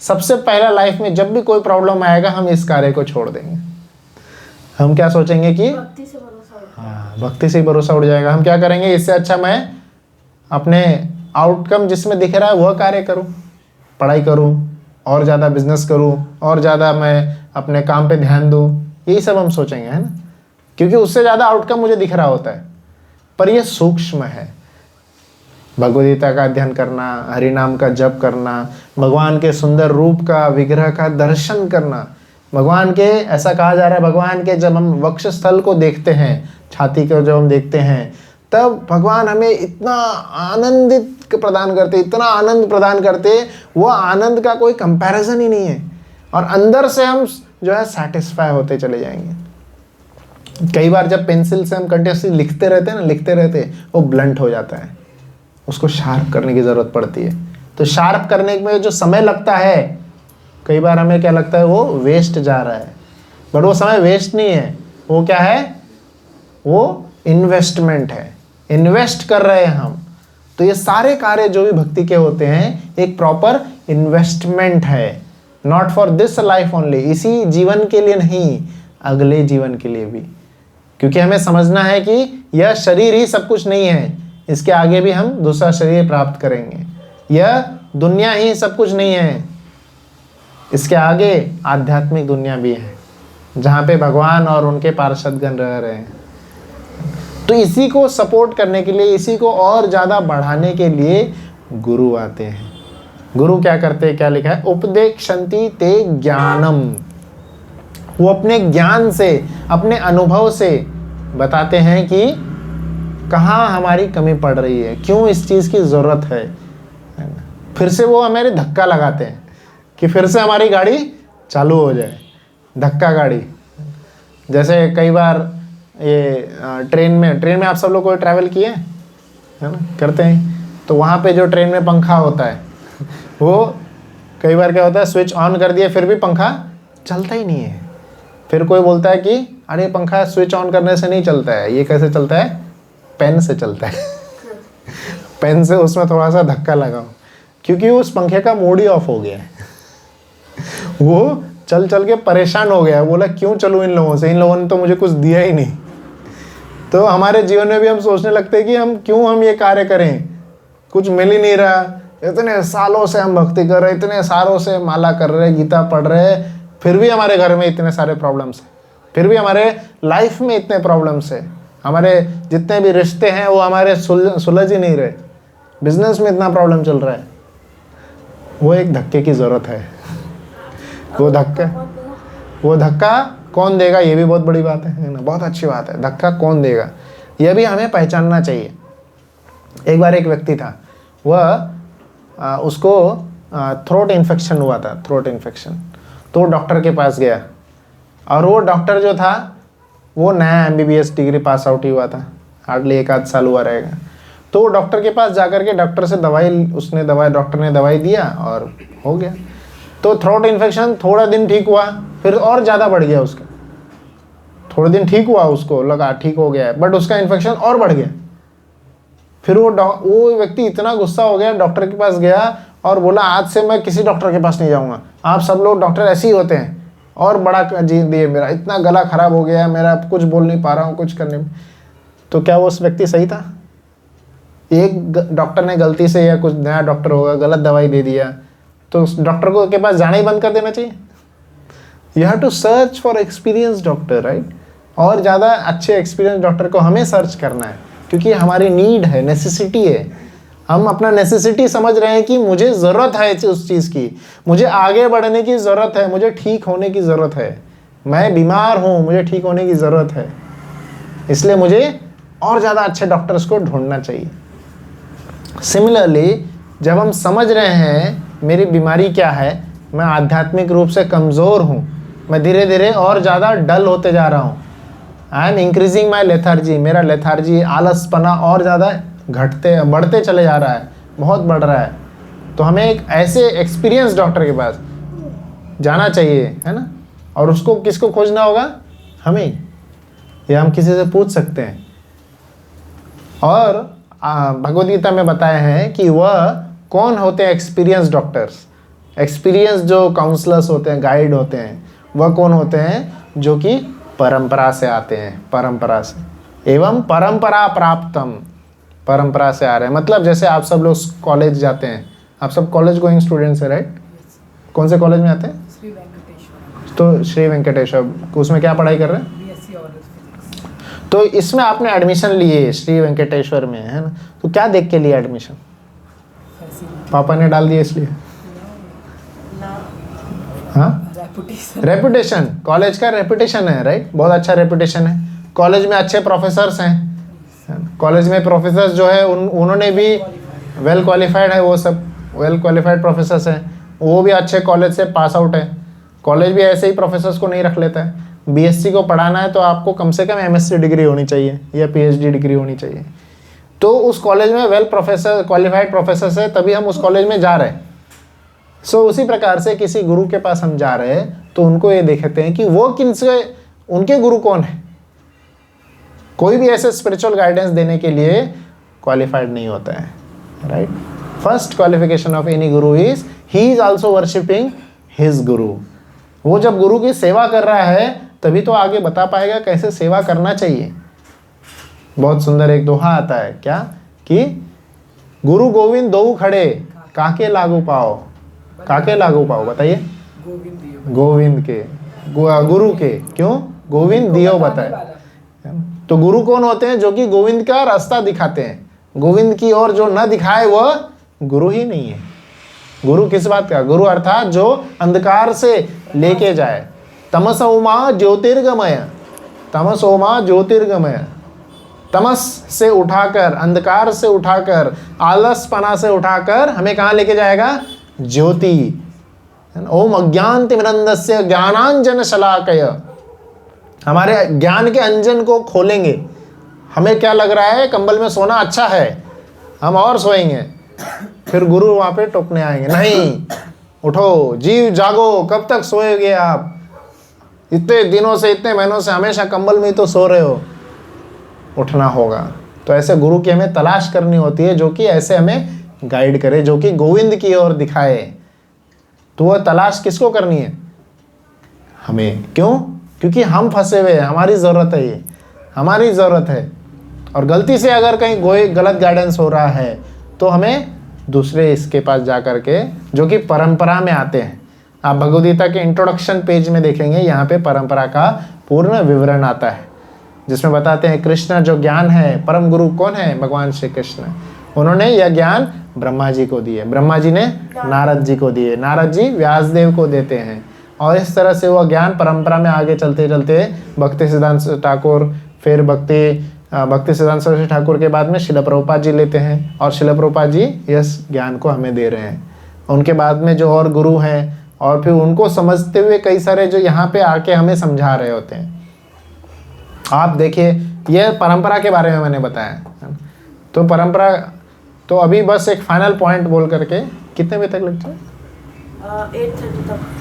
सबसे पहला लाइफ में जब भी कोई प्रॉब्लम आएगा हम इस कार्य को छोड़ देंगे। हम क्या सोचेंगे कि भक्ति से भरोसा उठा। हाँ, भक्ति से ही भरोसा उठ जाएगा। हम क्या करेंगे, इससे अच्छा मैं अपने आउटकम जिसमें दिख रहा है वह कार्य करूं, पढ़ाई करूं, और ज़्यादा बिजनेस करूं, और ज़्यादा मैं अपने काम पे ध्यान दूं, यही सब हम सोचेंगे, है ना, क्योंकि उससे ज़्यादा आउटकम मुझे दिख रहा होता है। पर यह सूक्ष्म है। भगवद गीता का अध्ययन करना, हरि नाम का जप करना, भगवान के सुंदर रूप का, विग्रह का दर्शन करना, भगवान के, ऐसा कहा जा रहा है, भगवान के जब हम वक्ष स्थल को देखते हैं, छाती को जब हम देखते हैं, तब भगवान हमें इतना आनंदित प्रदान करते, इतना आनंद प्रदान करते, वो आनंद का कोई कंपैरिजन ही नहीं है। और अंदर से हम जो है सेटिस्फाई होते चले जाएंगे। कई बार जब पेंसिल से हम कंटिन्यूसली लिखते रहते हैं ना, लिखते रहते, वो ब्लंट हो जाता है, उसको शार्प करने की ज़रूरत पड़ती है। तो शार्प करने में जो समय लगता है, कई बार हमें क्या लगता है वो वेस्ट जा रहा है, बट वो समय वेस्ट नहीं है, वो क्या है, वो इन्वेस्टमेंट है, इन्वेस्ट कर रहे हैं हम। तो ये सारे कार्य जो भी भक्ति के होते हैं एक प्रॉपर इन्वेस्टमेंट है, not for this life only, इसी जीवन के लिए नहीं, अगले जीवन के लिए भी। क्योंकि हमें समझना है कि यह शरीर ही सब कुछ नहीं है, इसके आगे भी हम दूसरा शरीर प्राप्त करेंगे। यह दुनिया ही सब कुछ नहीं है, इसके आगे आध्यात्मिक दुनिया भी है, जहाँ पे भगवान और उनके पार्षदगण रह रहे हैं। तो इसी को सपोर्ट करने के लिए, इसी को और ज़्यादा बढ़ाने के लिए गुरु आते हैं। गुरु क्या करते हैं, क्या लिखा है, उपदेक्षन्ति ते ज्ञानम। वो अपने ज्ञान से, अपने अनुभव से बताते हैं कि कहाँ हमारी कमी पड़ रही है, क्यों इस चीज़ की ज़रूरत है। फिर से वो हमारे धक्का लगाते हैं कि फिर से हमारी गाड़ी चालू हो जाए, धक्का गाड़ी। जैसे कई बार ये ट्रेन में आप सब लोग कोई ट्रैवल किए हैं, है ना, करते हैं, तो वहाँ पे जो ट्रेन में पंखा होता है, वो कई बार क्या होता है, स्विच ऑन कर दिया फिर भी पंखा चलता ही नहीं है। फिर कोई बोलता है कि अरे पंखा स्विच ऑन करने से नहीं चलता है, ये कैसे चलता है, पेन से चलता है। पेन से उसमें थोड़ा सा धक्का लगाओ, क्योंकि उस पंखे का मोड ही ऑफ हो गया है। वो चल चल के परेशान हो गया है, बोला क्यों चलूँ इन लोगों से, इन लोगों ने तो मुझे कुछ दिया ही नहीं। तो हमारे जीवन में भी हम सोचने लगते हैं कि हम ये कार्य करें, कुछ मिल ही नहीं रहा। इतने सालों से हम भक्ति कर रहे, इतने सालों से माला कर रहे, गीता पढ़ रहे, फिर भी हमारे घर में इतने सारे प्रॉब्लम्स हैं, फिर भी हमारे लाइफ में इतने प्रॉब्लम्स हैं, हमारे जितने भी रिश्ते हैं वो हमारे सुलझ ही नहीं रहे, बिजनेस में इतना प्रॉब्लम चल रहा है। वो एक धक्के की ज़रूरत है। वो धक्का कौन देगा, ये भी बहुत बड़ी बात है ना, बहुत अच्छी बात है। धक्का कौन देगा ये भी हमें पहचानना चाहिए। एक बार एक व्यक्ति था, वह उसको थ्रोट इन्फेक्शन हुआ था, थ्रोट इन्फेक्शन। तो डॉक्टर के पास गया, और वो डॉक्टर जो था वो नया MBBS डिग्री पास आउट ही हुआ था, हार्डली 1 आध साल हुआ रहेगा। तो वो डॉक्टर के पास जाकर के डॉक्टर से डॉक्टर ने दवाई दिया और हो गया। तो थ्रोट इन्फेक्शन थोड़ा दिन ठीक हुआ, फिर और ज़्यादा बढ़ गया उसका। थोड़े दिन ठीक हुआ, उसको लगा ठीक हो गया है, बट उसका इन्फेक्शन और बढ़ गया। फिर वो व्यक्ति इतना गुस्सा हो गया, डॉक्टर के पास गया और बोला आज से मैं किसी डॉक्टर के पास नहीं जाऊँगा, आप सब लोग डॉक्टर ऐसे ही होते हैं। और बड़ा जी दिए, मेरा इतना गला खराब हो गया, मेरा कुछ बोल नहीं पा रहा हूँ, कुछ करने में। तो क्या वो उस व्यक्ति सही था? एक डॉक्टर ने गलती से, या कुछ नया डॉक्टर होगा, गलत दवाई दे दिया, तो उस डॉक्टर को के पास जाना ही बंद कर देना चाहिए। You have to search for experience doctor, right. और ज़्यादा अच्छे एक्सपीरियंस डॉक्टर को हमें सर्च करना है, क्योंकि हमारी नीड है, नेसेसिटी है। हम अपना नेसेसिटी समझ रहे हैं कि मुझे ज़रूरत है उस चीज़ की, मुझे आगे बढ़ने की ज़रूरत है, मुझे ठीक होने की ज़रूरत है, मैं बीमार हूँ, मुझे ठीक होने की ज़रूरत है, इसलिए मुझे और ज़्यादा अच्छे डॉक्टर्स को ढूंढना चाहिए। सिमिलरली जब हम समझ रहे हैं मेरी बीमारी क्या है, मैं आध्यात्मिक रूप से कमज़ोर हूँ, मैं धीरे धीरे और ज़्यादा डल होते जा रहा हूँ, I am increasing my lethargy, मेरा लेथार्जी आलसपना और ज़्यादा बढ़ते चले जा रहा है, बहुत बढ़ रहा है। तो हमें एक ऐसे एक्सपीरियंस डॉक्टर के पास जाना चाहिए, है ना। और उसको किसको खोजना होगा? हमें, या हम किसी से पूछ सकते हैं। और भगवद गीता में बताया है कि वह कौन होते हैं एक्सपीरियंस डॉक्टर्स, एक्सपीरियंस जो काउंसलर्स होते हैं, गाइड होते हैं, वह कौन होते हैं? जो कि परंपरा से आते हैं, परंपरा से। एवं परंपरा प्राप्तम, परंपरा से आ रहे हैं। मतलब जैसे आप सब लोग कॉलेज जाते हैं, आप सब कॉलेज गोइंग स्टूडेंट्स हैं, राइट। कौन से कॉलेज में आते हैं? श्री वेंकटेश्वर। तो श्री वेंकटेश्वर, उसमें क्या पढ़ाई कर रहे हैं? BSc honours physics. तो इसमें आपने एडमिशन लिए श्री वेंकटेश्वर में, है ना। तो क्या देख के लिए एडमिशन? पापा ने डाल दिया इसलिए? हाँ, रेपुटेशन, कॉलेज का रेपुटेशन है, राइट। बहुत अच्छा रेपुटेशन है, कॉलेज में अच्छे प्रोफेसर्स हैं, कॉलेज में प्रोफेसर्स जो है उन्होंने भी वेल क्वालिफाइड है, वो सब वेल क्वालिफाइड प्रोफेसर्स हैं, वो भी अच्छे कॉलेज से पास आउट है। कॉलेज भी ऐसे ही प्रोफेसर्स को नहीं रख लेता है। BSc को पढ़ाना है तो आपको कम से कम MSc डिग्री होनी चाहिए या PhD डिग्री होनी चाहिए। तो उस कॉलेज में वेल क्वालिफाइड प्रोफेसर्स है, तभी हम उस कॉलेज में जा रहे हैं। सो उसी प्रकार से किसी गुरु के पास हम जा रहे हैं तो उनको ये देखते हैं कि वो किनसे, उनके गुरु कौन है। कोई भी ऐसे स्पिरिचुअल गाइडेंस देने के लिए क्वालिफाइड नहीं होता है, right. First qualification of any guru is he is also worshipping his guru. वो जब गुरु की सेवा कर रहा है तभी तो आगे बता पाएगा कैसे सेवा करना चाहिए। बहुत सुंदर एक दोहा आता है, क्या कि गुरु गोविंद दो खड़े काके लागू पाओ, काके लागू पाओ, बताइए। गोविंद के, गुरु के, क्यों? गोविंद दियो बताए। तो गुरु कौन होते हैं? जो कि गोविंद का रास्ता दिखाते हैं। गोविंद की ओर जो न दिखाए वह गुरु ही नहीं है। गुरु किस बात का? गुरु अर्थात जो अंधकार से लेके जाए। तमसोमा ज्योतिर्गमय, तमसोमा ज्योतिर्गमय, तमस से उठाकर, अंधकार से उठाकर, आलसपना से उठाकर हमें कहाँ लेके जाएगा? ज्योति। ओम अज्ञानतिमिरन्धस्य ज्ञानांजन शलाकय, हमारे ज्ञान के अंजन को खोलेंगे। हमें क्या लग रहा है? कंबल में सोना अच्छा है, हम और सोएंगे। फिर गुरु वहाँ पे टोकने आएंगे, नहीं उठो, जीव जागो, कब तक सोएगे आप? इतने दिनों से, इतने महीनों से हमेशा कंबल में ही तो सो रहे हो, उठना होगा। तो ऐसे गुरु की हमें तलाश करनी होती है जो कि ऐसे हमें गाइड करे, जो कि गोविंद की ओर दिखाए। तो वह तलाश किसको करनी है? हमें। क्यों? क्योंकि हम फंसे हुए हैं, हमारी ज़रूरत है, ये हमारी ज़रूरत है। और गलती से अगर कहीं कोई गलत गाइडेंस हो रहा है तो हमें दूसरे इसके पास जा कर के, जो कि परंपरा में आते हैं। आप भगवद गीता के इंट्रोडक्शन पेज में देखेंगे, यहाँ पे परंपरा का पूर्ण विवरण आता है, जिसमें बताते हैं कृष्ण जो ज्ञान है, परम गुरु कौन है? भगवान श्री कृष्ण। उन्होंने यह ज्ञान ब्रह्मा जी को दिए, ब्रह्मा जी ने नारद जी को दिए, नारद जी व्यासदेव को देते हैं, और इस तरह से वह ज्ञान परंपरा में आगे चलते चलते भक्ति सिद्धांत ठाकुर, फिर भक्ति सिद्धांत सरस्वती ठाकुर के बाद में शिला प्रभुपाद जी लेते हैं और शिला प्रभुपाद जी इस ज्ञान को हमें दे रहे हैं। उनके बाद में जो और गुरु हैं और फिर उनको समझते हुए कई सारे जो यहाँ पे आके हमें समझा रहे होते हैं। आप देखिए, यह परंपरा के बारे में मैंने बताया। तो परंपरा, तो अभी बस एक फाइनल पॉइंट बोल करके, कितने बजे तक लेक्चर?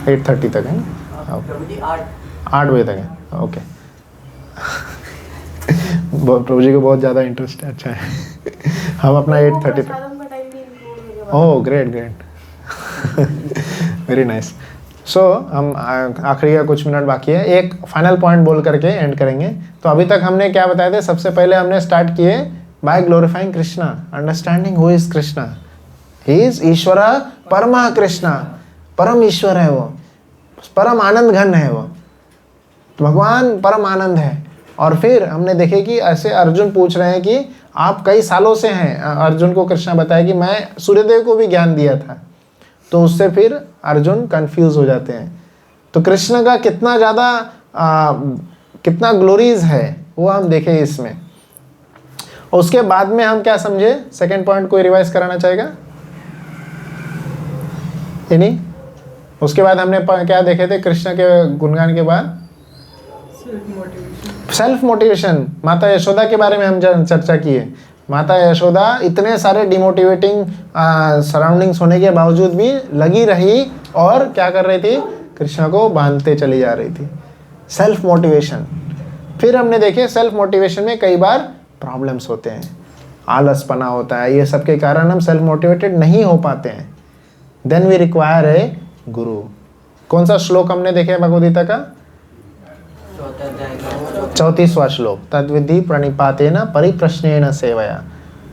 8:30 तक है ना? 8 बजे तक है, ओके। प्रभु जी को बहुत ज़्यादा इंटरेस्ट है, अच्छा है। हम अपना 8:30 तक, oh great great, very nice. So हम आखिरी का कुछ मिनट बाकी है, एक फाइनल पॉइंट बोल करके एंड करेंगे। तो अभी तक हमने क्या बताए थे? सबसे पहले हमने स्टार्ट किए by glorifying Krishna, understanding who is Krishna. He is Ishwar Parama Krishna, परम ईश्वर है वो, परम आनंद घन है वो, भगवान परम आनंद है। और फिर हमने देखे कि ऐसे अर्जुन पूछ रहे हैं कि आप कई सालों से हैं, अर्जुन को कृष्णा बताया कि मैं सूर्यदेव को भी ज्ञान दिया था। तो उससे फिर अर्जुन कंफ्यूज हो जाते हैं। तो कृष्ण का कितना ज़्यादा कितना ग्लोरीज है वो हम देखें इसमें। उसके बाद में हम क्या समझे? सेकंड पॉइंट कोई रिवाइज कराना चाहेगा? नहीं? उसके बाद हमने क्या देखे थे कृष्ण के गुणगान के बाद? Self motivation. माता यशोदा के बारे में हम चर्चा किए। माता यशोदा इतने सारे डिमोटिवेटिंग सराउंडिंग्स होने के बावजूद भी लगी रही और क्या कर रही थी? कृष्ण को बांधते चली जा रही थी। Self motivation. फिर हमने देखे सेल्फ मोटिवेशन में कई बार प्रॉब्लम्स होते हैं, आलसपना होता है, ये सब के कारण हम सेल्फ मोटिवेटेड नहीं हो पाते हैं। देन वी रिक्वायर ए गुरु। कौन सा श्लोक हमने देखे भगवद गीता का? 34वां श्लोक, तद्विधि प्रणिपातेन परिप्रश्नेन सेवया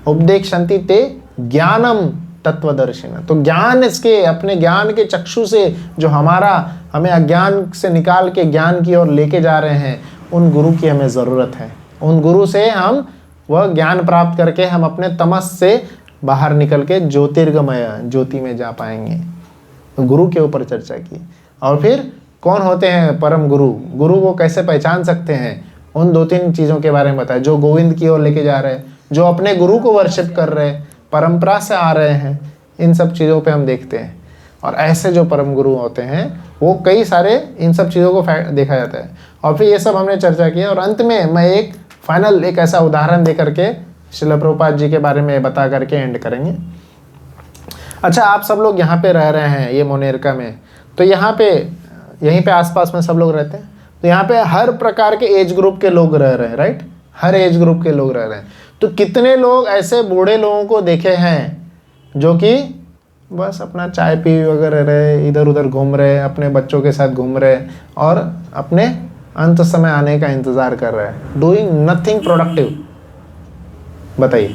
उपदेक्षन्ति ते ज्ञानम तत्वदर्शिन। तो ज्ञान, इसके अपने ज्ञान के चक्षु से जो हमें अज्ञान से निकाल के ज्ञान की ओर लेके जा रहे हैं, उन गुरु की हमें ज़रूरत है। उन गुरु से हम वह ज्ञान प्राप्त करके हम अपने तमस से बाहर निकल के ज्योतिर्गमय ज्योति में जा पाएंगे। तो गुरु के ऊपर चर्चा की। और फिर कौन होते हैं परम गुरु? गुरु को कैसे पहचान सकते हैं? उन 2-3 चीज़ों के बारे में बताया। जो गोविंद की ओर लेके जा रहे हैं, जो अपने गुरु को वर्शिप कर रहे हैं, परंपरा से आ रहे हैं, इन सब चीज़ों पे हम देखते हैं। और ऐसे जो परम गुरु होते हैं वो कई सारे इन सब चीज़ों को देखा जाता है। और फिर ये सब हमने चर्चा की। और अंत में मैं एक फाइनल एक ऐसा उदाहरण दे करके श्रील प्रभुपाद जी के बारे में बता करके एंड करेंगे। अच्छा, आप सब लोग यहाँ पे रह रहे हैं ये मोनेरका में, तो यहाँ पे यहीं पे आसपास में सब लोग रहते हैं। तो यहाँ पे हर प्रकार के एज ग्रुप के लोग रह रहे हैं, राइट? हर एज ग्रुप के लोग रह रहे हैं। तो कितने लोग ऐसे बूढ़े लोगों को देखे हैं जो कि बस अपना चाय पी वगैरह रहे, इधर उधर घूम रहे, अपने बच्चों के साथ घूम रहे और अपने अंत समय आने का इंतज़ार कर रहे हैं, डूइंग नथिंग प्रोडक्टिव। बताइए,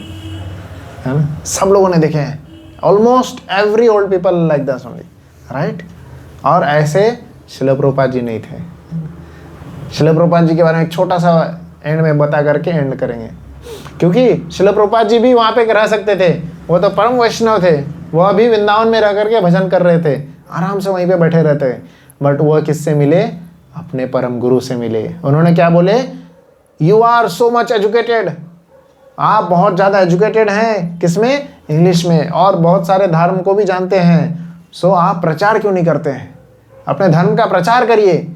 है ना? सब लोगों ने देखे हैं। Almost every old people like that only, right? और ऐसे श्रील प्रभुपाद जी नहीं थे। श्रील प्रभुपाद जी के बारे में एक छोटा सा एंड में बता करके एंड करेंगे, क्योंकि श्रील प्रभुपाद जी भी वहाँ पे रह सकते थे। वो तो परम वैष्णव थे, वह भी वृंदावन में रह करके भजन कर रहे थे, आराम से वहीं पे बैठे रहते। बट वह किससे मिले? अपने परम गुरु से मिले। उन्होंने क्या बोले? You are so much educated, आप बहुत ज़्यादा एजुकेटेड हैं। किसमें? इंग्लिश में, और बहुत सारे धर्म को भी जानते हैं। सो आप प्रचार क्यों नहीं करते हैं? अपने धर्म का प्रचार करिए,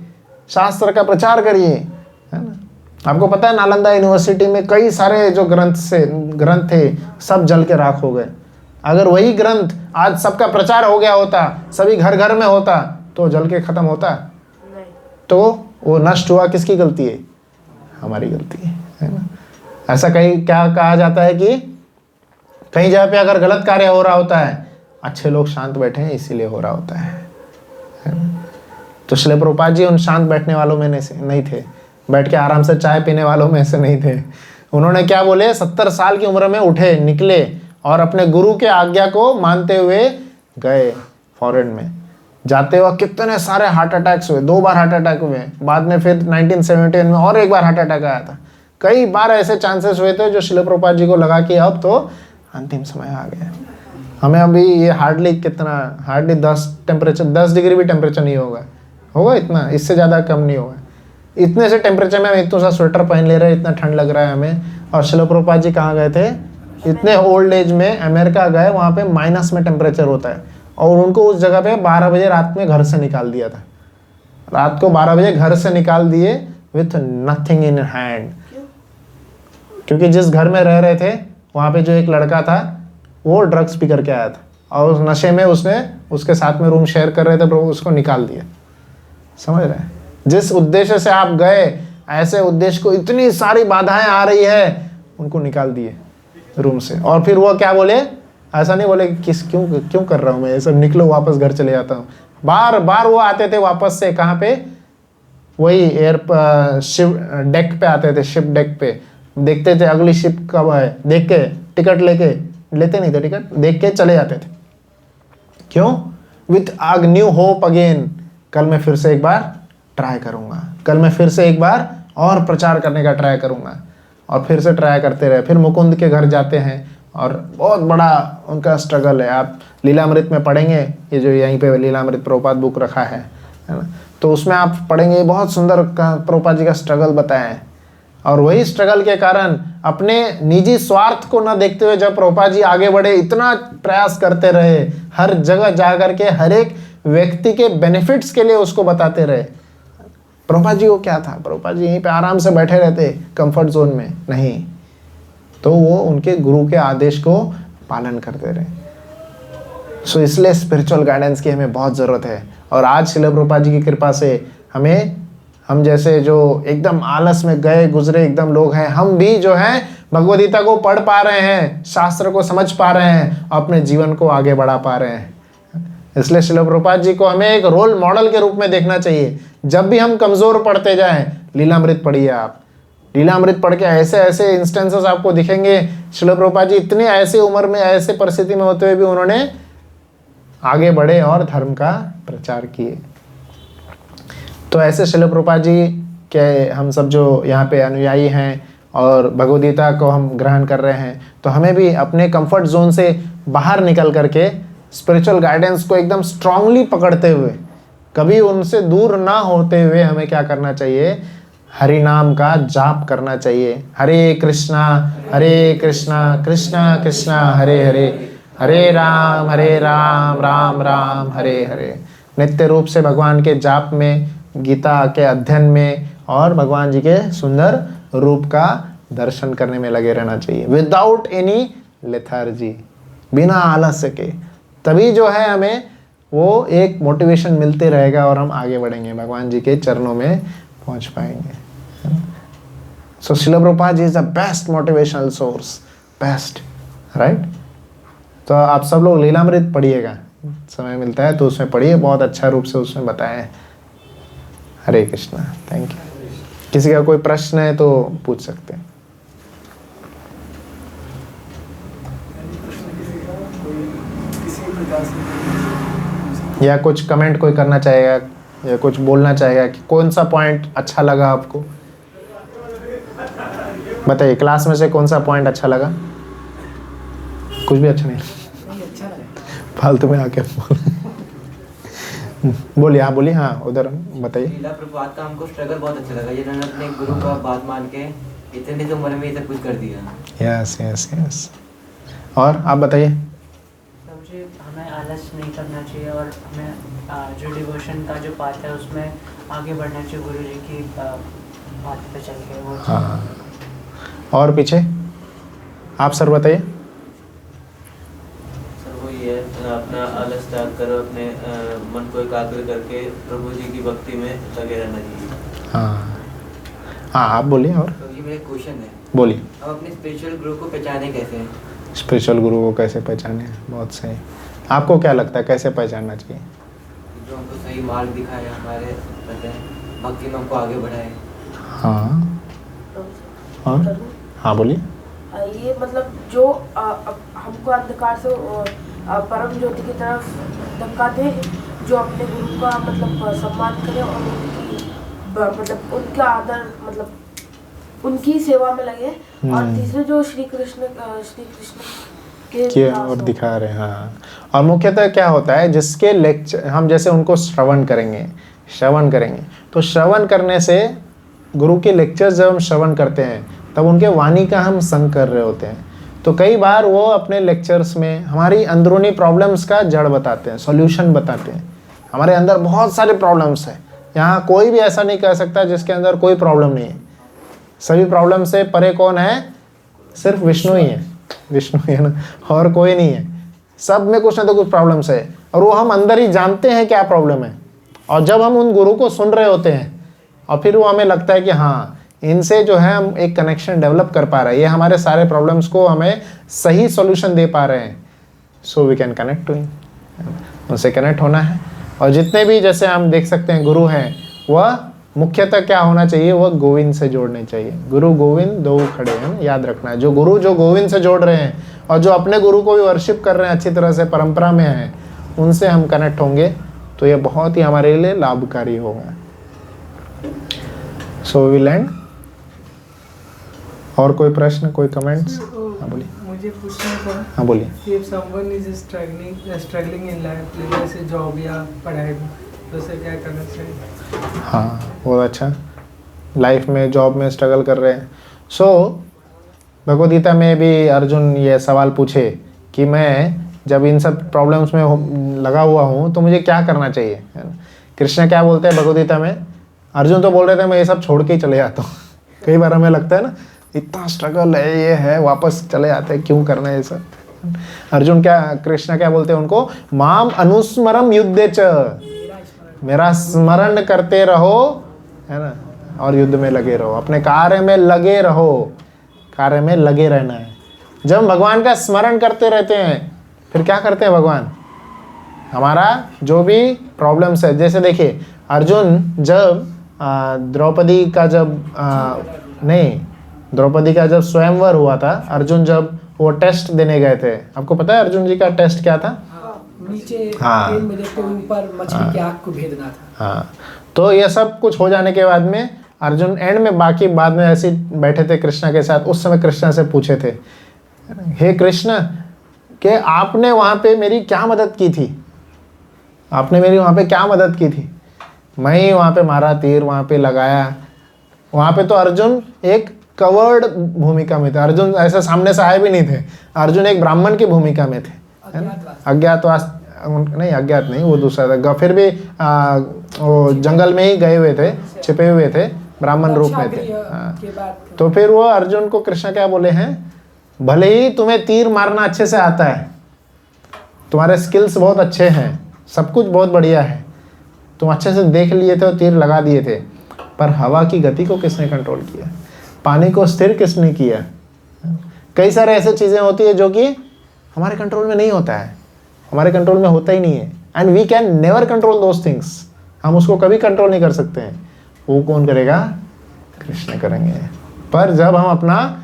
शास्त्र का प्रचार करिए, है ना? आपको पता है नालंदा यूनिवर्सिटी में कई सारे जो ग्रंथ थे सब जल के राख हो गए। अगर वही ग्रंथ आज सबका प्रचार हो गया होता, सभी घर घर में होता, तो जल के खत्म होता? तो वो नष्ट हुआ, किसकी गलती है? हमारी गलती है ना? ऐसा कहीं क्या कहा जाता है कि कहीं जगह पे अगर गलत कार्य हो रहा होता है, अच्छे लोग शांत बैठे हैं इसीलिए हो रहा होता है ना? तो श्रील प्रभुपाद जी उन शांत बैठने वालों में नहीं थे, बैठ के आराम से चाय पीने वालों में से नहीं थे। उन्होंने क्या बोले? 70 साल की उम्र में उठे, निकले और अपने गुरु के आज्ञा को मानते हुए गए। फॉरेन में जाते हुए कितने सारे हार्ट अटैक्स हुए, 2 बार हार्ट अटैक हुए, बाद में फिर 1917 में और एक बार हार्ट अटैक आया था। कई बार ऐसे चांसेस हुए थे जो श्रील प्रभुपाद जी को लगा कि अब तो अंतिम समय आ गया। हमें अभी ये हार्डली 10 डिग्री भी टेम्परेचर नहीं होगा, होगा इतना, इससे ज़्यादा कम नहीं होगा। इतने से टेम्परेचर में हम इतना सा स्वेटर पहन ले रहे हैं, इतना ठंड लग रहा है हमें। और श्रील प्रभुपाद जी कहाँ गए थे? इतने ओल्ड एज में अमेरिका गए, वहाँ पे माइनस में टेम्परेचर होता है, और उनको उस जगह पे 12 बजे रात में घर से निकाल दिया था। रात को 12 बजे घर से निकाल दिए विथ नथिंग इन हैंड। क्योंकि जिस घर में रह रहे थे वहाँ पे जो एक लड़का था वो ड्रग्स पी करके आया था, और उस नशे में उसने उसके साथ में रूम शेयर कर रहे थे, प्रभु उसको निकाल दिया। समझ रहे हैं? जिस उद्देश्य से आप गए, ऐसे उद्देश्य को इतनी सारी बाधाएं आ रही है, उनको निकाल दिए रूम से। और फिर वो क्या बोले? ऐसा नहीं बोले कि क्यों कर रहा हूँ मैं ये सब, निकलो वापस घर चले जाता हूँ। बार बार वो आते थे वापस से, कहाँ पे? वही शिप डेक पे आते थे, शिप डेक पे देखते थे अगली शिप कब है, देख के टिकट लेते नहीं थे, टिकट देख के चले जाते थे। क्यों? With a new hope again, कल मैं फिर से एक बार ट्राई करूँगा, कल मैं फिर से एक बार और प्रचार करने का ट्राई करूँगा। और फिर से ट्राई करते रहे। फिर मुकुंद के घर जाते हैं, और बहुत बड़ा उनका स्ट्रगल है। आप लीलामृत में पढ़ेंगे, ये जो यहीं पे लीलामृत प्रभुपाद बुक रखा है ना, तो उसमें आप पढ़ेंगे, बहुत सुंदर प्रभुपाद जी का स्ट्रगल बताया है। और वही स्ट्रगल के कारण अपने निजी स्वार्थ को न देखते हुए जब प्रभुपाद जी आगे बढ़े, इतना प्रयास करते रहे, हर जगह जा करके हर एक व्यक्ति के बेनिफिट्स के लिए उसको बताते रहे। प्रभुपाद जी को क्या था? प्रभुपाद जी यहीं पे आराम से बैठे रहते कंफर्ट जोन में? नहीं, तो वो उनके गुरु के आदेश को पालन करते रहे। सो इसलिए स्पिरिचुअल गाइडेंस की हमें बहुत ज़रूरत है। और आज श्रील प्रभुपाद जी की कृपा से हम जैसे जो एकदम आलस में गए गुजरे एकदम लोग हैं, हम भी जो हैं भगवद गीता को पढ़ पा रहे हैं, शास्त्र को समझ पा रहे हैं, अपने जीवन को आगे बढ़ा पा रहे हैं। इसलिए श्रील प्रभुपाद जी को हमें एक रोल मॉडल के रूप में देखना चाहिए। जब भी हम कमज़ोर पड़ते जाएं, लीलामृत पढ़िए आप। लीलामृत पढ़ के ऐसे ऐसे इंस्टेंसेस आपको दिखेंगे। श्रील प्रभुपाद जी इतने ऐसे उम्र में, ऐसे परिस्थिति में होते हुए भी उन्होंने आगे बढ़े और धर्म का प्रचार किए। तो ऐसे श्रील प्रभुपाद जी के हम सब जो यहाँ पे अनुयायी हैं और भगवद गीता को हम ग्रहण कर रहे हैं, तो हमें भी अपने कंफर्ट जोन से बाहर निकल करके स्पिरिचुअल गाइडेंस को एकदम स्ट्रांगली पकड़ते हुए, कभी उनसे दूर ना होते हुए हमें क्या करना चाहिए? हरि नाम का जाप करना चाहिए। हरे कृष्णा कृष्णा कृष्णा हरे हरे, हरे राम राम राम हरे हरे। नित्य रूप से भगवान के जाप में, गीता के अध्ययन में और भगवान जी के सुंदर रूप का दर्शन करने में लगे रहना चाहिए, विदाउट एनी लेथार्जी, बिना आलस्य के। तभी जो है हमें वो एक मोटिवेशन मिलते रहेगा और हम आगे बढ़ेंगे, भगवान जी के चरणों में पहुंच पाएंगे। So Srila Prabhupada ji is the best motivational source, best, right. तो आप सब लोग लीलामृत पढ़िएगा, समय मिलता है तो उसमें पढ़िए, बहुत अच्छा रूप से उसमें बताया है। हरे कृष्णा, थैंक यू। किसी का कोई प्रश्न है तो पूछ सकते हैं। या कुछ कमेंट कोई करना चाहेगा या कुछ बोलना चाहेगा कि कौन सा पॉइंट अच्छा लगा आपको? बताइए, क्लास में से कौन सा पॉइंट अच्छा लगा? कुछ भी अच्छा नहीं, अच्छा लगा। फालतू में आके बोलिए। हाँ बोलिए, हाँ उधर बताइए। लीला प्रभुपाद का हमको स्ट्रगल बहुत अच्छा लगा, जिन्होंने अपने गुरु का बात मान के इतनी सी उम्र में ये सब कुछ कर दिया। Yes yes yes. और आप बताइए। मुझे हमें आलस नहीं करना चाहिए और हमें जो डिवोशन का जो पाथ है उसमें आगे बढ़ना चाहिए, गुरु जी की बात पे चल के वो। हाँ, और पीछे आप सर बताइए। सर वो ये अपना आलस त्याग कर अपने मन को एकाग्र करके प्रभु जी की भक्ति में लगे रहना चाहिए। हाँ हाँ, आप बोलिए। और तो ये मेरा क्वेश्चन है, बोलिए। अब अपने स्पिरिचुअल गुरु को पहचाने कैसे हैं? स्पिरिचुअल गुरु को कैसे पहचाने? बहुत सही। आपको क्या लगता है कैसे पहचानना चाहिए? जो हमको सही मार्ग दिखाए, हमारे भक्ति में हमको आगे बढ़ाए। हाँ, और हाँ बोलिए। ये मतलब जो हमको अंधकार से परम ज्योति की तरफ धक्काते हैं, जो अपने गुरु का मतलब सम्मान करें और उनकी मतलब उनका आदर, मतलब उनकी सेवा में लगे। और तीसरे जो श्री कृष्ण के और दिखा रहे हैं। हाँ, और मुख्यतः क्या होता है, जिसके लेक्चर हम जैसे उनको श्रवण करेंगे, श्रवण करेंगे। तो श्रवण करने से, गुरु के लेक्चर्स जब हम श्रवण करते हैं तब उनके वाणी का हम संग कर रहे होते हैं। तो कई बार वो अपने लेक्चर्स में हमारी अंदरूनी प्रॉब्लम्स का जड़ बताते हैं, सॉल्यूशन बताते हैं। हमारे अंदर बहुत सारे प्रॉब्लम्स हैं, यहाँ कोई भी ऐसा नहीं कह सकता जिसके अंदर कोई प्रॉब्लम नहीं है। सभी प्रॉब्लम से परे कौन है? सिर्फ विष्णु ही है, विष्णु ही है ना, और कोई नहीं है। सब में कुछ ना तो कुछ प्रॉब्लम्स है और वो हम अंदर ही जानते हैं क्या प्रॉब्लम है। और जब हम उन गुरु को सुन रहे होते हैं और फिर वो हमें लगता है कि हाँ, इनसे जो है हम एक कनेक्शन डेवलप कर पा रहे हैं, ये हमारे सारे प्रॉब्लम्स को हमें सही सॉल्यूशन दे पा रहे हैं, so we can connect to him, उनसे कनेक्ट होना है। और जितने भी जैसे हम देख सकते हैं गुरु हैं, वह मुख्यतः क्या होना चाहिए? वह गोविंद से जोड़ने चाहिए। गुरु गोविंद दो खड़े हैं, याद रखना है। जो गुरु जो गोविंद से जोड़ रहे हैं और जो अपने गुरु को भी वर्शिप कर रहे हैं, अच्छी तरह से परंपरा में हैं, उनसे हम कनेक्ट होंगे तो ये बहुत ही हमारे लिए लाभकारी होगा। So we land. और कोई प्रश्न, कोई कमेंट्स? हाँ बोलिए। मुझे पूछना था, हाँ बोलिए। if someone is struggling in life, जैसे जॉब या पढ़ाई में, तो उसे क्या करना चाहिए? हाँ, बहुत अच्छा। लाइफ में, जॉब में स्ट्रगल कर रहे हैं। भगवद गीता में भी अर्जुन ये सवाल पूछे कि मैं जब इन सब प्रॉब्लम्स में लगा हुआ हूँ तो मुझे क्या करना चाहिए। कृष्ण क्या बोलते हैं भगवद गीता में? अर्जुन तो बोल रहे थे मैं ये सब छोड़ के ही चले जाता हूँ। कई बार हमें लगता है ना, इतना स्ट्रगल है, ये है, वापस चले जाते हैं, क्यों करना है ये सब। अर्जुन क्या, कृष्ण क्या बोलते हैं उनको? माम अनुस्मरम युद्धे च, मेरा स्मरण करते रहो, है ना, और युद्ध में लगे रहो, अपने कार्य में लगे रहो, कार्य में लगे रहना है। जब हम भगवान का स्मरण करते रहते हैं, फिर क्या करते हैं भगवान? हमारा जो भी प्रॉब्लम्स है, जैसे देखिए अर्जुन जब द्रौपदी का जब स्वयंवर हुआ था, अर्जुन जब वो टेस्ट देने गए थे, आपको पता है अर्जुन जी का टेस्ट क्या था? नीचे हाँ। तेल में देखते हुए ऊपर मछली की आँख को भेदना था। हाँ, तो ये सब कुछ हो जाने के बाद में अर्जुन एंड में, बाकी बाद में ऐसे बैठे थे कृष्णा के साथ। उस समय कृष्णा से पूछे थे, हे कृष्ण, कि आपने वहाँ पे मेरी क्या मदद की थी? आपने मेरी वहाँ पे क्या मदद की थी? मैं ही वहाँ पे मारा तीर, वहाँ पे लगाया। वहाँ पे तो अर्जुन एक कवर्ड भूमिका में थे, अर्जुन ऐसा सामने से आए भी नहीं थे। अर्जुन एक ब्राह्मण की भूमिका में थे, है ना, अज्ञातवास नहीं, अज्ञात नहीं, वो दूसरा था। फिर भी वो जंगल में ही गए हुए थे, छिपे हुए थे, ब्राह्मण रूप में थे। तो फिर वो अर्जुन को कृष्ण क्या बोले हैं? भले ही तुम्हें तीर मारना अच्छे से आता है, तुम्हारे स्किल्स बहुत अच्छे हैं, सब कुछ बहुत बढ़िया है, तुम अच्छे से देख लिए थे और तीर लगा दिए थे, पर हवा की गति को किसने कंट्रोल किया? पानी को स्थिर किसने किया? कई सारे ऐसे चीज़ें होती है जो कि हमारे कंट्रोल में नहीं होता है, हमारे कंट्रोल में होता ही नहीं है। And we can never control those things, हम उसको कभी कंट्रोल नहीं कर सकते हैं। वो कौन करेगा? कृष्ण करेंगे। पर जब हम अपना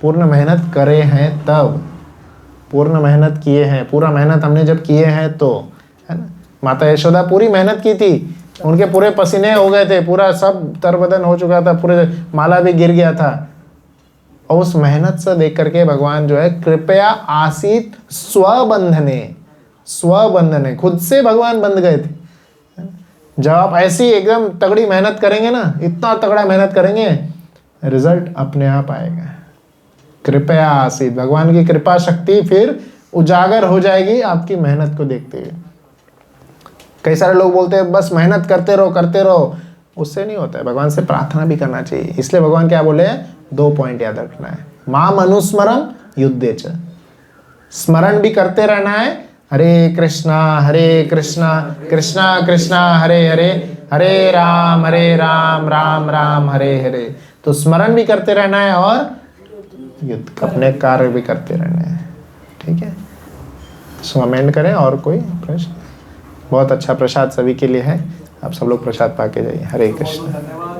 पूर्ण मेहनत करे हैं, तब पूर्ण मेहनत किए हैं, पूरा मेहनत हमने जब किए हैं तो, है ना, माता यशोदा पूरी मेहनत की थी, उनके पूरे पसीने हो गए थे, पूरा सब तरबदन हो चुका था, पूरे माला भी गिर गया था, और उस मेहनत से देख करके भगवान जो है कृपया आसीत स्वबंधने, खुद से भगवान बंध गए थे। जब आप ऐसी एकदम तगड़ी मेहनत करेंगे ना, इतना तगड़ा मेहनत करेंगे, रिजल्ट अपने आप आएगा। कृपया आसीत, भगवान की कृपा शक्ति फिर उजागर हो जाएगी आपकी मेहनत को देखते हुए। कई सारे लोग बोलते हैं बस मेहनत करते रहो, उससे नहीं होता है, भगवान से प्रार्थना भी करना चाहिए। इसलिए भगवान क्या बोले हैं? 2 पॉइंट याद रखना है। माम अनुस्मरम युद्धे च, स्मरण भी करते रहना है, हरे कृष्णा कृष्णा कृष्णा हरे हरे, हरे राम राम राम हरे हरे। तो स्मरण भी करते रहना है और युद्ध, अपने कार्य भी करते रहना है। ठीक है, सो हम एंड करें। और कोई प्रश्न? बहुत अच्छा प्रसाद सभी के लिए है, आप सब लोग प्रसाद पा के जाइए। हरे कृष्ण।